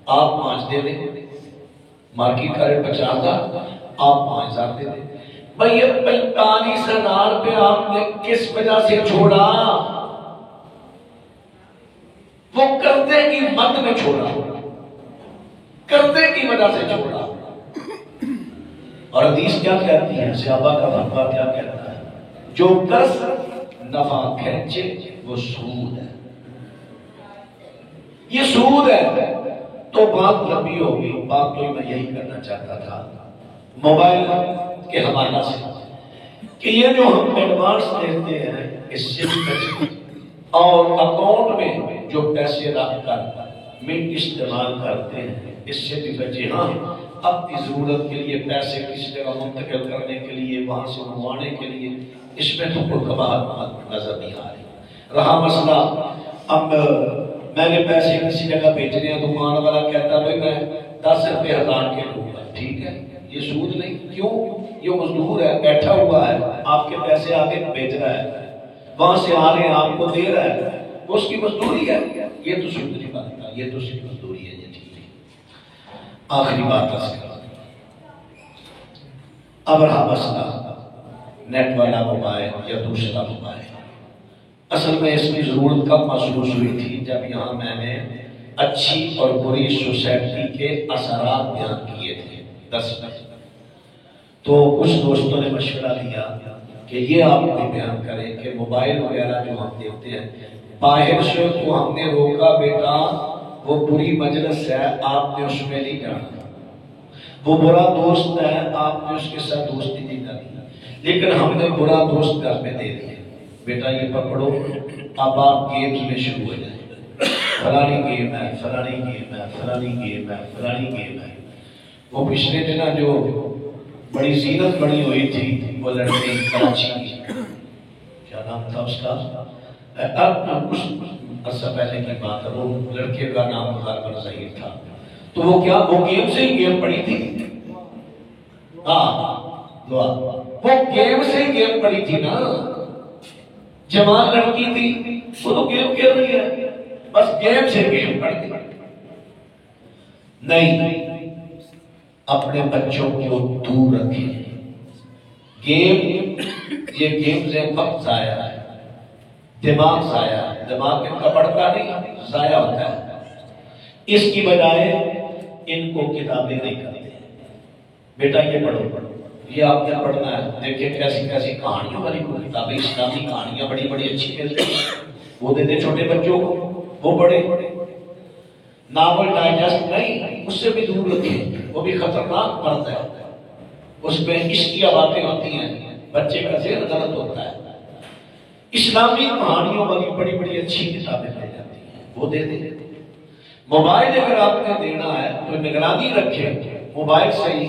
آپ 5 دے دیں، مارکیٹ کا ریٹ 50,000 آپ 5,000 دے دیں۔ بھئی یہ 45,000 روپے آپ نے کس وجہ سے چھوڑا؟ وہ قرضے کی مد میں چھوڑا، قرضے کی وجہ سے چھوڑا۔ اور حدیث کیا کہتی ہے؟ صحابہ کا فتویٰ کیا کہتا ہے؟ جو قرض نفع کھینچے وہ سود ہے، یہ سود ہے۔ تو بات لمبی ہوگی، بات تو میں یہی کرنا چاہتا تھا موبائل کے حوالہ سے کہ یہ جو ہم ایڈوانس دیتے ہیں اس سے بھی بچیں، اور اکاؤنٹ میں جو پیسے رکھ کر منٹ استعمال کرتے ہیں اس سے بھی بچیں۔ ہاں اپنی ضرورت کے لیے پیسے کسی جگہ منتقل کرنے کے لیے، وہاں سے منگوانے کے لیے، اس میں تو کوئی قباحت نظر نہیں آ رہی۔ رہا مسئلہ اب میں نے پیسے کسی جگہ بھیجنے ہیں، دکان والا کہتا ہے بھائی میں 10 روپے 1000 کے لوں گا، ٹھیک ہے یہ سود نہیں، کیوں؟ یہ مزدور ہے، بیٹھا ہوا ہے، آپ کے پیسے آگے بھیج رہا ہے، وہاں سے آ رہے ہیں آپ کو دے رہا ہے، وہ اس کی مزدوری ہے، یہ تو سود نہیں بنتا، یہ تو اس کی مزدوری ہے، یہ ٹھیک ہے۔ آخری بات اب رہا مسئلہ نیٹ والا موبائل یا دوسرا موبائل، اصل میں اس کی ضرورت کب محسوس ہوئی تھی؟ جب یہاں میں نے اچھی اور بری سوسائٹی کے اثرات بیان کیے تھے 10 میں، تو کچھ دوستوں نے مشورہ دیا کہ یہ آپ کو بیان کریں کہ موبائل وغیرہ جو ہم دیکھتے ہیں باہر سے تو ہم نے روکا بیٹا وہ بری مجلس ہے، آپ نے اس میں نہیں جانا، وہ برا دوست ہے، آپ نے اس کے ساتھ دوستی نہیں کرنی، لیکن ہم نے برا دوست گھر میں دے دیا، بیٹا یہ پکڑو، اب آپ گیمز میں شروع ہو جائیں، فلانی گیم ہے، فلانی گیم ہے، فلانی گیم ہے، فلانی گیم ہے۔ وہ پچھلے دن جو بڑی زینت بڑی ہوئی تھی وہ لڑکے کراچی کی، کیا نام تھا اس کا؟ اب کچھ عرصہ پہلے کی بات ہے، وہ لڑکے کا نام غالباً ظہیر تھا، تو وہ کیا وہ گیم سے ہی گیم پڑی تھی، ہاں دعا، وہ گیم سے گیم پڑی تھی نا، جوان لڑکی تھی وہ تو گیم کھیل رہی ہے، بس گیم سے گیم پڑ گئی. نہیں، اپنے بچوں کو دور رکھیں. گیم، یہ گیم سے وقت ضائع ہے، دماغ ضائع ہے، دماغ ان کا بڑھتا نہیں، ضائع ہوتا ہے. اس کی بجائے ان کو کتابیں نہیں کرتے. بیٹا یہ پڑھو، یہ آپ کیا پڑھنا ہے، دیکھیں کیسی کیسی کہانیوں والی کتابیں، اسلامی کہانیاں بڑی بڑی اچھی ملتی ہیں، وہ دیتے چھوٹے بچوں کو، وہ پڑھے. ناول ڈائجسٹ نہیں، اس سے بھی دور رکھیں، وہ بھی خطرناک مرد ہے، اس میں عشقیہ باتیں ہوتی ہیں، بچے کا ذہن غلط ہوتا ہے. اسلامی کہانیوں والی بڑی بڑی اچھی کتابیں مل جاتی ہیں، وہ دے دیں. موبائل اگر آپ نے دینا ہے تو نگرانی رکھیں، موبائل سے ہی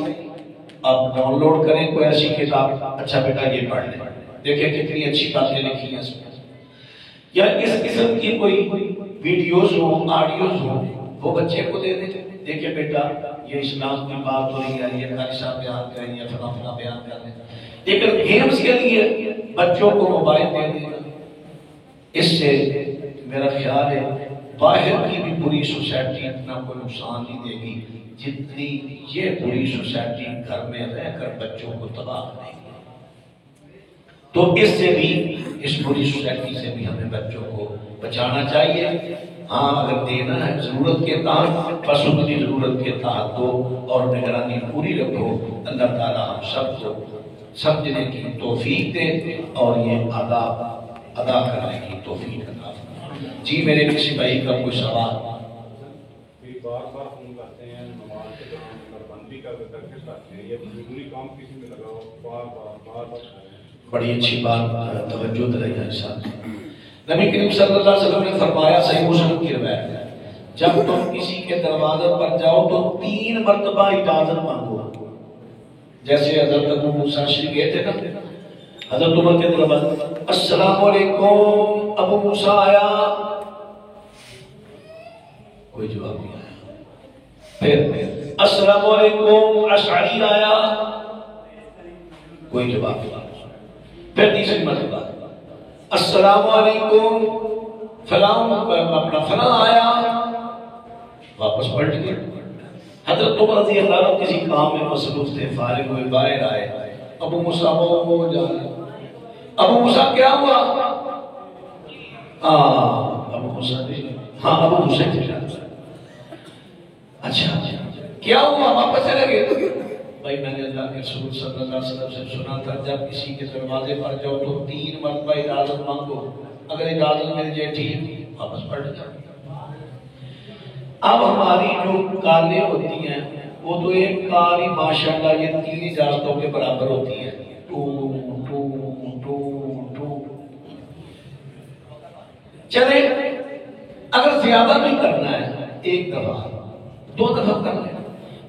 آپ ڈاؤن لوڈ کریں کوئی ایسی کتاب، اچھا بیٹا یہ پڑھ لیں، دیکھیں کتنی اچھی باتیں لکھی ہیں اس میں. یا اس قسم کی کوئی ویڈیوز ہو، آڈیوز ہو، وہ بچے کو دے دیں، دیکھیں بیٹا یہ اسلام کی بات ہو رہی ہے، یہ قصہ بیان کریں یا فلاں فلاں بیان کر دیں. لیکن گیمز کے لیے بچوں کو موبائل دے دیں، اس سے میرا خیال ہے باہر کی بھی بری سوسائٹی اتنا کوئی نقصان نہیں دے گی جتنی یہ بری سوسائٹی گھر میں رہ کر بچوں کو تباہ کرے گی. تو اس سے بھی، اس بری سوسائٹی سے بھی ہمیں بچوں کو بچانا چاہیے. ہاں اگر دینا ہے ضرورت کے تحت، بس ان کی ضرورت کے تحت دو اور نگرانی پوری رکھو. اللہ تعالیٰ ہم سب کو سمجھنے کی توفیق دے اور یہ ادا کرنے کی توفیق عطا فرمائے. جی میرے کسی بھائی کا کوئی سوال؟ بار بار فون کرتے ہیں، نماز کے دوران بندی کر کے کرتے ہیں، یہ ضروری کام کسی میں لگا ہو، بار بار. بڑی اچھی بات توجہ دلائی ہے صاحب. نبی کریم صلی اللہ علیہ وسلم نے فرمایا، صحیح مسلم کی روایت ہے، جب تم کسی کے دروازے پر جاؤ تو 3 مرتبہ اجازت مانگو. جیسے حضرت ابو موسیٰ شریف گئے تھے نا حضرت عمر کے دروازے، السلام علیکم، ابو موسیٰ آیا، کوئی جواب نہیں آیا. پھر السلام علیکم، اشعری آیا، کوئی جواب نہیں آیا. پھر تیسری مرتبہ السلام علیکم، فلاں اپنا فلاں آیا، واپس پلٹ گئے. حضرت عمر رضی اللہ عنہ کسی کام میں مصروف تھے، فارغ ہوئے باہر آئے، ابو موسیٰ وہ جا رہے. ابو موسیٰ کیا ہوا؟ ابو موسیٰ ہاں ابو موسیٰ اچھا کیا ہوا؟ واپس چلے گئے. بھائی میں نے اللہ کے رسول صلی اللہ علیہ وسلم سے سنا تھا جب کسی کے دروازے پر جاؤ تو 3 مرتبہ اجازت مانگو، اگر اجازت مل جائے ٹھیک، واپس پلٹ جاؤ. اب ہماری جو کالیں ہوتی ہیں وہ تو ایک کال ہی ماشاءاللہ یہ 3 اجازتوں کے برابر ہوتی ہے، ٹو ٹو ٹو ٹو. چلے اگر زیادہ بھی کرنا ہے 1 دفعہ 2 دفعہ کر لیں.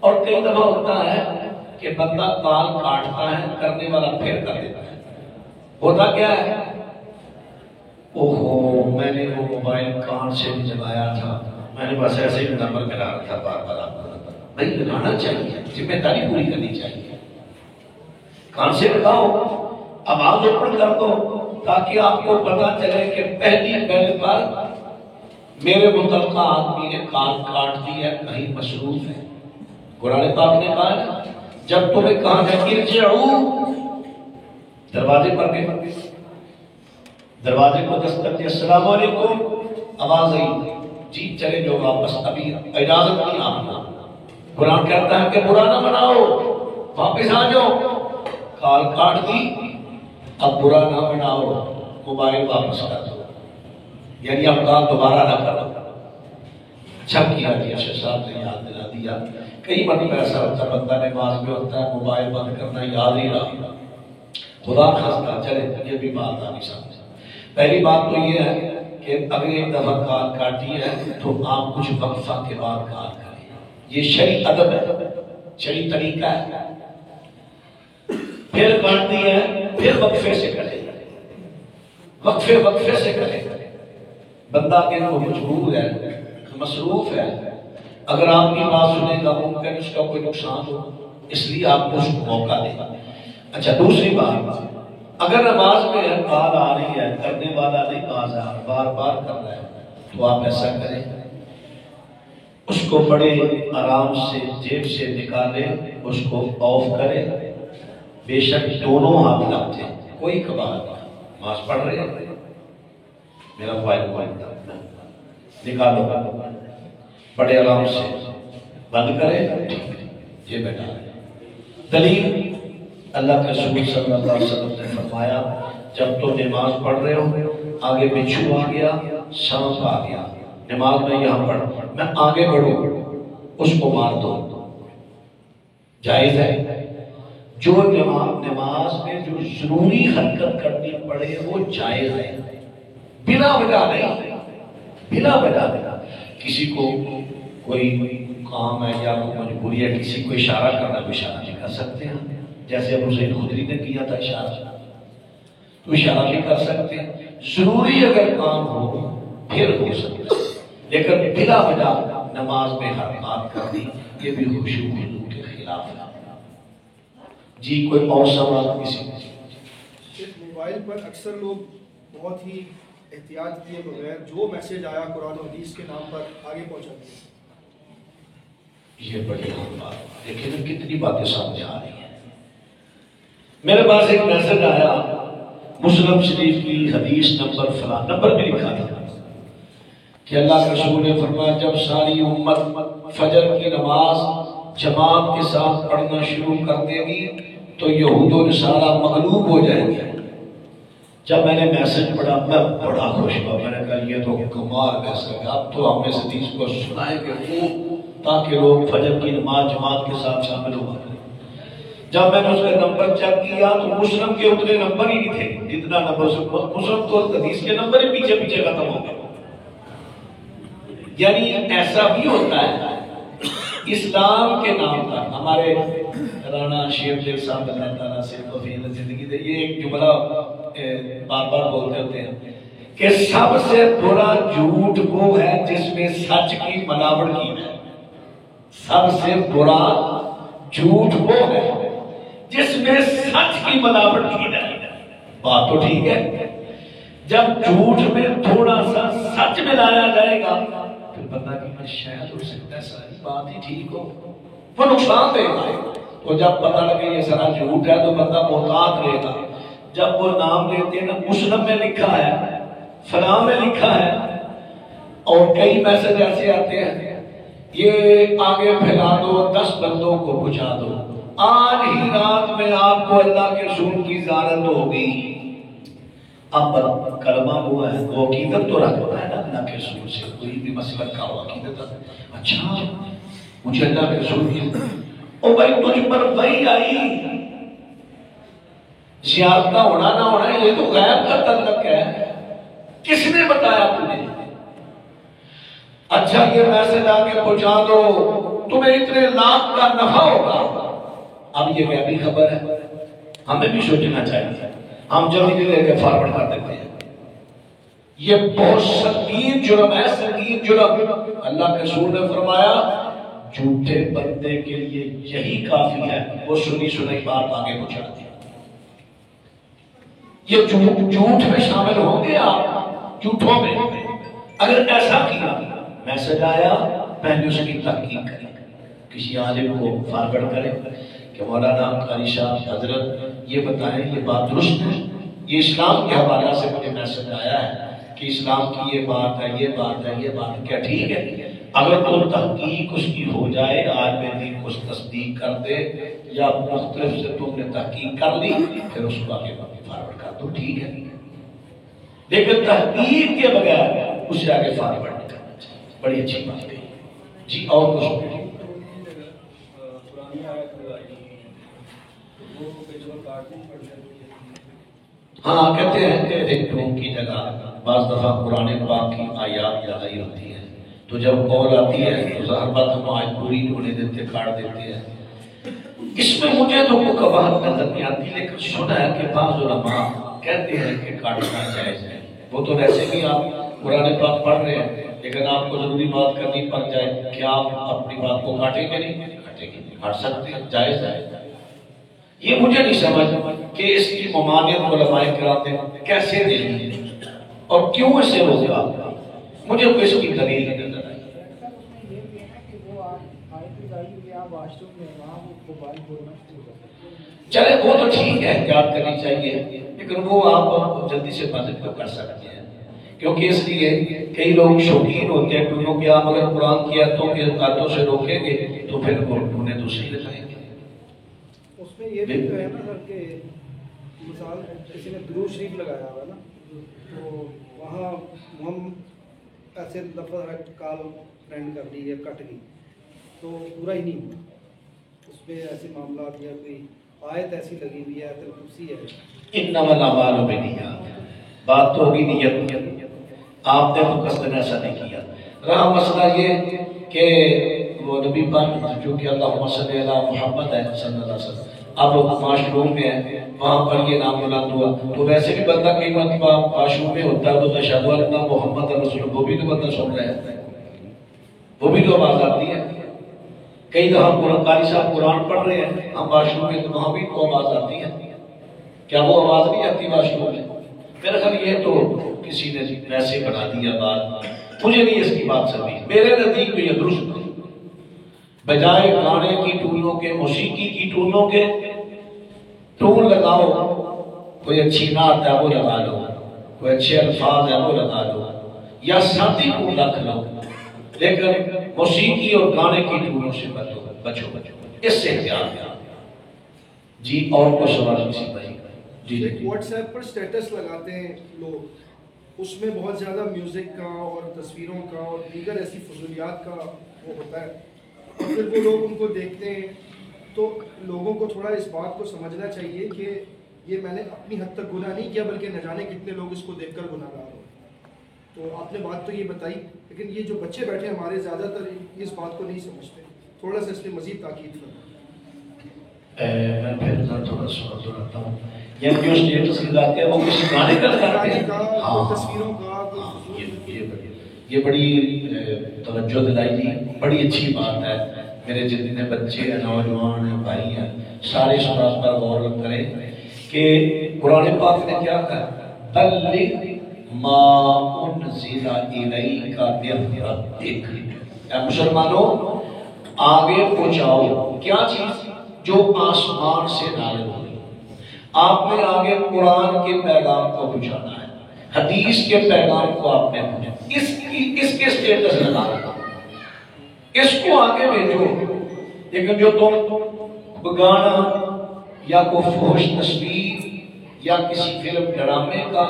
اور کئی دفعہ ہوتا ہے کہ بندہ کال کاٹتا ہے، کرنے والا پھر کر دیتا ہے. ہوتا کیا ہے، اوہو میں نے وہ موبائل کان سے بھی جلایا تھا، میں نے بس ایسے ہی نمبر ملا رہا تھا، بار بار آپ کو نمبر بھائی لگانا چاہیے، ذمہ داری پوری کرنی چاہیے. کان سے لگاؤ، آواز اوپن کر دو تاکہ آپ کو پتا چلے کہ پہلی بیل پر میرے متعلقہ آدمی نے کال کاٹ دی ہے، کہیں مصروف ہے. قرآن پاک نے کہا ہے جب تمہیں کہا ہے ارجعوا، دروازے پر گئے، دروازے کو دستک دی، السلام علیکم، آواز آئی، جی چلے جو واپس، ابھی اجازت نہیں آپ کو. قرآن کہتا ہے کہ برا نہ بناؤ، واپس آ جاؤ. کال کاٹ دی، اب برا نہ بناؤ، موبائل واپس کر دو، یعنی اب کال دوبارہ نہ کرو. اچھا کیا جی اشرف صاحب نے یاد دلا دیا. کئی مرتبہ ایسا ہوتا ہے بندہ نماز میں ہوتا ہے موبائل بند کرنا یاد ہی رہا، خدا خاصہ. چلے یہ بھی بات آنی سمجھ. پہلی بات تو یہ ہے کہ اگر 1 دفعہ کال کاٹی ہے تو آپ کچھ وقفہ کے بعد کال کریں، یہ شرعی ادب ہے، شرعی طریقہ ہے. پھر کاٹتی ہے، پھر وقفے سے کرے، وقفے سے کرے. بندہ کہ وہ مجبور ہے، مصروف ہے، اگر آپ کی بات سنے گا ممکن اس کا کوئی نقصان ہو. اس لیے آپ کو اس کو موقع دیں۔ اچھا دوسری بات، اگر نماز میں بات آ رہی ہے، کرنے والا نہیں بار بار کر رہا ہے، تو آپ ایسا کریں، اس کو بڑے آرام سے جیب سے نکالیں، اس کو آف کریں، بے شک دونوں ہاتھ لگتے ہیں، کوئی کبار نہیں، نماز پڑھ رہے ہیں، میرا موبائل نکالو، بڑے آرام سے بند کریں، یہ بیٹا دلیل اللہ کے رسول صلی اللہ علیہ وسلم نے فرمایا جب تو نماز پڑھ رہے ہو، آگے بچھو آ گیا، سانپ آ گیا، نماز میں یہاں پڑھ، میں آگے بڑھوں، اس کو مار دو، جائز ہے۔ جو نماز میں جو ضروری حرکت کرنی پڑے وہ جائز ہے، بلا وجہ نہیں، بلا وجہ نہیں۔ کسی کو کوئی کام ہے یا کوئی مجبوری ہے، کسی کو اشارہ کرنا بھی اشارہ نہیں کر سکتے ہیں، جیسے ابو سعید خدری نے کیا تھا اشارہ، تو اشارہ بھی کر سکتے ہیں، ضروری اگر کام ہو پھر ہو سکتا ہے، لیکن بلا وجہ نماز میں حرکات کرنی یہ بھی خشوع و خضوع کے خلاف ہے۔ جی کوئی اور سوال کسی کو؟ موبائل پر اکثر لوگ بہت ہی احتیاط کیے بغیر جو میسج آیا قرآن و حدیث کے نام پر آگے پہنچاتے ہیں۔ یہ بڑی اہم بات، لیکن کتنی باتیں سامنے آ رہی ہیں۔ میرے پاس ایک میسج آیا، مسلم شریف کی حدیث نمبر فلاں، نمبر بھی لکھا تھا کہ اللہ کے رسول نے فرمایا جب ساری امت فجر کی نماز جماعت کے ساتھ پڑھنا شروع کر دے گی تو یہود و نصارہ مغلوب ہو جائیں گے۔ جب میں نے میسج پڑھا میں بڑا خوش ہوا، میں نے کہا یہ تو کمال میسج ہے، اب تو ہم اس حدیث کو سنائیں گے خوب تاکہ لوگ فجر کی نماز جماعت کے ساتھ شامل ہو گئے۔ جب میں نے اس کا نمبر چیک کیا تو مسلم کے اتنے نمبر ہی نہیں تھے جتنا نمبر مسلم تو حدیث کے نمبر ہی پیچھے پیچھے ختم ہو گئے۔ یعنی ایسا بھی ہوتا ہے اسلام کے نام پر، ہمارے رانا شیر دل صاحب اللہ تعالیٰ سے توفیق زندگی دے، یہ ایک جملہ بار بار بولتے ہوتے ہیں کہ سب سے برا جھوٹ وہ ہے جس میں سچ کی ملاوٹ کی ہے۔ سب سے برا جھوٹ وہ ہے جس میں سچ کی ملاوٹ کی ہے۔ بات تو ٹھیک ہے، جب جھوٹ میں تھوڑا سا سچ ملایا جائے گا پھر بندہ کہ شاید ہو سکتا ہے ساری بات ہی ٹھیک ہو، وہ نقصان دے گا۔ تو جب پتہ لگے یہ سارا جھوٹ ہے تو بندہ محتاط رہے گا۔ جب وہ نام لیتے ہیں نا مسلم میں لکھا ہے، فلاں میں لکھا ہے، اور کئی میسج ایسے آتے ہیں یہ آگے پھیلا دو 10 بندوں کو پہنچا دو، آج ہی رات میں آپ کو اللہ کے رسول کی زیارت ہوگی۔ اب کلمہ ہوا ہے وہ عقیدت تو رکھتا ہے نا اللہ کے رسول سے، کوئی بھی مسلک کا ہو عقیدت، اچھا مجھے اللہ کے رسول کی او بھائی تجھ پر وحی آئی، زیارت کا ہونا نہ ہونا یہ تو غیب کا تعلق ہے، کس نے بتایا تمہیں؟ اچھا یہ میسج آگے پہنچا دو تمہیں اتنے لاکھ کا نفع ہوگا۔ اب یہ غیبی خبر ہے، ہمیں بھی سوچنا چاہیے، ہم جلدی لے کے فارورڈ کر دیتے ہیں۔ یہ بہت سنگین جرم ہے، سنگین جرم۔ اللہ کے رسول نے فرمایا جھوٹے بندے کے لیے یہی کافی ہے وہ سنی سنائی بات آگے پہنچا دی۔ یہ جھوٹ میں شامل ہوں گے آپ، جھوٹوں میں اگر ایسا کیا میسج آیا پہلے اس کی تحقیق کریں، کسی عالم کو فارورڈ کریں کہ مولانا قاری صاحب حضرت یہ بتائیں یہ بات درست ہے، یہ اسلام کے حوالہ سے مجھے میسج آیا ہے کہ اسلام کی یہ بات ہے، یہ بات ہے، یہ بات ہے، کیا ٹھیک ہے؟ اگر تو تحقیق اس کی ہو جائے، آج میں دین کو تصدیق کر دے یا مختلف سے تم نے تحقیق کر لی پھر اس کو آگے فارورڈ کر دو، ٹھیک ہے، لیکن تحقیق کے بغیر اسے آگے فارورڈ نہیں کرنا چاہیے۔ بڑی اچھی بات ہے جی۔ اور کچھ ہاں کہتے ہیں کہ ذکروں کی جگہ بعض دفعہ قرآن پاک کی آیات یاد آئی ہوتی ہے تو جب قول آتی ہے تو ظاہر بات ہم آیت پوری نہیں دیتے، کاٹ دیتے ہیں۔ اس میں مجھے تو کوئی قباحت نظر نہیں آتی، لیکن سنا ہے کہ بعض علماء کہتے ہیں کہ کاٹنا جائز ہے۔ وہ تو ویسے بھی آپ قرآن پاک پڑھ رہے ہیں لیکن آپ کو ضروری بات کرنی پڑ جائے کہ آپ اپنی بات کو کاٹیں گے نہیں؟ لیکن ہٹ سکتے ہیں، جائز ہے۔ یہ مجھے نہیں سمجھ کہ اس کی ممانعت علماء کرام نے کیسے دے دی اور کیوں اسے روکا، مجھے کوئی اس کی دلیل نہیں نظر آئی۔ چلے وہ تو ٹھیک ہے، احتیاط کرنی چاہیے، لیکن وہ آپ جلدی سے بند کر سکتے ہیں، کیونکہ اس لیے کئی لوگ شوقین ہوتے ہیں ٹونوں کے، آپ اگر قرآن کی آیتوں سے روکیں گے تو پھر وہ ٹونے دوسری لگائیں گے۔ اس میں یہ بھی تو ہے نا سر کہ مثال کسی نے درود شریف لگایا ہوا نا، تو وہاں ہم ایسے لفظ کال فرینڈ کر لی یا کٹ گئی تو پورا ہی نہیں ہوا، اس میں ایسے معاملات یا کوئی آیت ایسی لگی ہوئی ہے، آیت الکرسی ہے۔ انما الاعمال بالنیات، بات تو ہوگی نیت، آپ نے تو قصدن ایسا نہیں کیا۔ رہا مسئلہ یہ کہ وہ نبی پاک جو کہ اللہم صلی علی محمد ہے صلی اللہ علیہ وسلم، اب معشوق میں ہے، وہاں پر یہ نام بلند ہوا، تو ویسے بھی بندہ کئی مرتبہ معشوق میں ہوتا ہے تو اشہد ان محمد رسول، وہ بھی تو بندہ سن رہا ہے، وہ بھی تو آواز آتی ہے۔ کئی دفعہ قرآن قاری صاحب قرآن پڑھ رہے ہیں، ہم معشوق میں تو وہاں بھی تو آواز آتی ہے، کیا وہ آواز نہیں آتی معشوق میں؟ میرا خیال یہ تو کسی نے ویسے بنا دیا بات، مجھے نہیں اس کی بات سمجھی، میرے نزدیک تو یہ درست ہے۔ بجائے گانے کی ٹونوں کے، موسیقی کی ٹونوں کے، ٹون لگاؤ، کوئی اچھی نعت ہے وہ لگا لو، کوئی اچھے الفاظ ہے وہ لگا لو، یا ساتھی ٹون رکھ لو، لیکن موسیقی اور گانے کی ٹونوں سے بچو، اس سے احتیاط کرو۔ جی اور کو سوال کسی بھائی؟ جی واٹس ایپ پر سٹیٹس لگاتے ہیں لوگ، اس میں بہت زیادہ میوزک کا اور تصویروں کا اور دیگر ایسی فضولیات کا وہ ہوتا ہے، اور پھر وہ لوگ ان کو دیکھتے ہیں، تو لوگوں کو تھوڑا اس بات کو سمجھنا چاہیے کہ یہ میں نے اپنی حد تک گناہ نہیں کیا، بلکہ نہ جانے کتنے لوگ اس کو دیکھ کر گناہ گار ہو۔ تو آپ نے بات تو یہ بتائی، لیکن یہ جو بچے بیٹھے ہمارے زیادہ تر اس بات کو نہیں سمجھتے، تھوڑا سا اس میں مزید تاکید کرنا۔ میں پھر تھوڑا سوال دہراتا ہوں، یہ جو اسٹیٹس لگاتے ہیں وہ کسی گانے کا لگاتے ہیں؟ ہاں، تصویروں کا، یہ بڑی توجہ دلائی جی، بڑی اچھی بات ہے۔ میرے جتنے بچے ہیں، نوجوان ہیں، بھائی ہیں، سارے اس بات پر غور کریں کہ قرآن پاک نے کیا کہا، بلغ ما انزل الیک من ربک، اے مسلمانوں آگے پہنچاؤ کیا چیز جو آسمان سے نازل ہوئی۔ آپ نے آگے قرآن کے پیغام کو پہنچانا ہے، حدیث کے پیغام کو آپ نے پہنچانا، اس کے سٹیٹس لگانا، اس کو آگے بھیجو۔ لیکن جو تم گانا یا کوئی فحش تصویر یا کسی فلم ڈرامے کا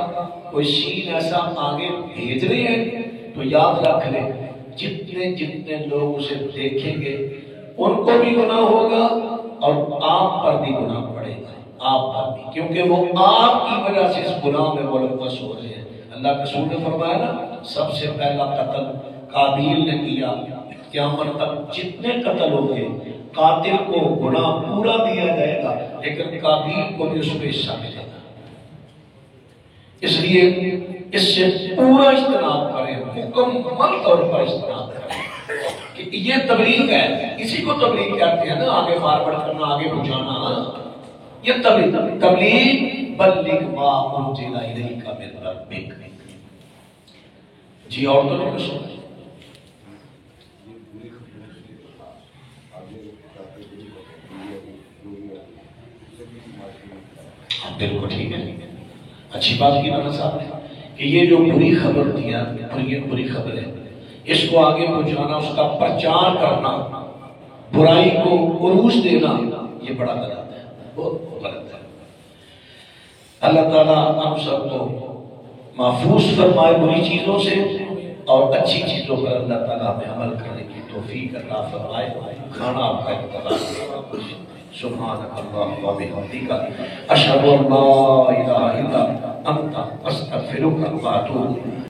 کوئی سین ایسا آگے بھیج رہے ہیں، تو یاد رکھ لیں جتنے لوگ اسے دیکھیں گے ان کو بھی گناہ ہوگا اور آپ پر بھی گناہ پڑے گا، آپ پر بھی، کیونکہ وہ آپ کی وجہ سے اس گناہ میں ملوث ہو رہے ہیں۔ اللہ کے رسول نے فرمایا نا، سب سے پہلا قتل قابیل نے کیا، قیامت تک جتنے قتل ہوں گے قاتل کو گناہ پورا دیا جائے گا، لیکن قابیل کو بھی اس میں حصہ ملے گا۔ اس لیے اس سے پورا اجتناب کریں، مکمل طور پر اجتناب کریں کہ یہ تبلیغ ہے، اسی کو تبلیغ کہتے ہیں نا، آگے فارورڈ کرنا، آگے پہنچانا، یہ تبلیغ بلغ ما انزل الیک من ربک۔ جی اور تو نہیں سن بالکل ٹھیک ہے، اچھی بات کی مولانا صاحب نے کہ یہ جو بری خبر دیا، یہ بری خبر ہے، اس کو آگے پہنچانا، اس کا پرچار کرنا، برائی کو عروج دینا، یہ بڑا غلط ہے، بہت غلط ہے۔ اللہ تعالیٰ ہم سب کو محفوظ فرمائے بری چیزوں سے اور اچھی چیزوں پر اللہ تعالیٰ ہمیں عمل کرنے کی توفیق عطا فرمائے۔ کھانا آپ کا انتظار، سبحانک اللہم و بحمدک، اشہد ان لا الہ الا انت، استغفرک و اتوب الیک۔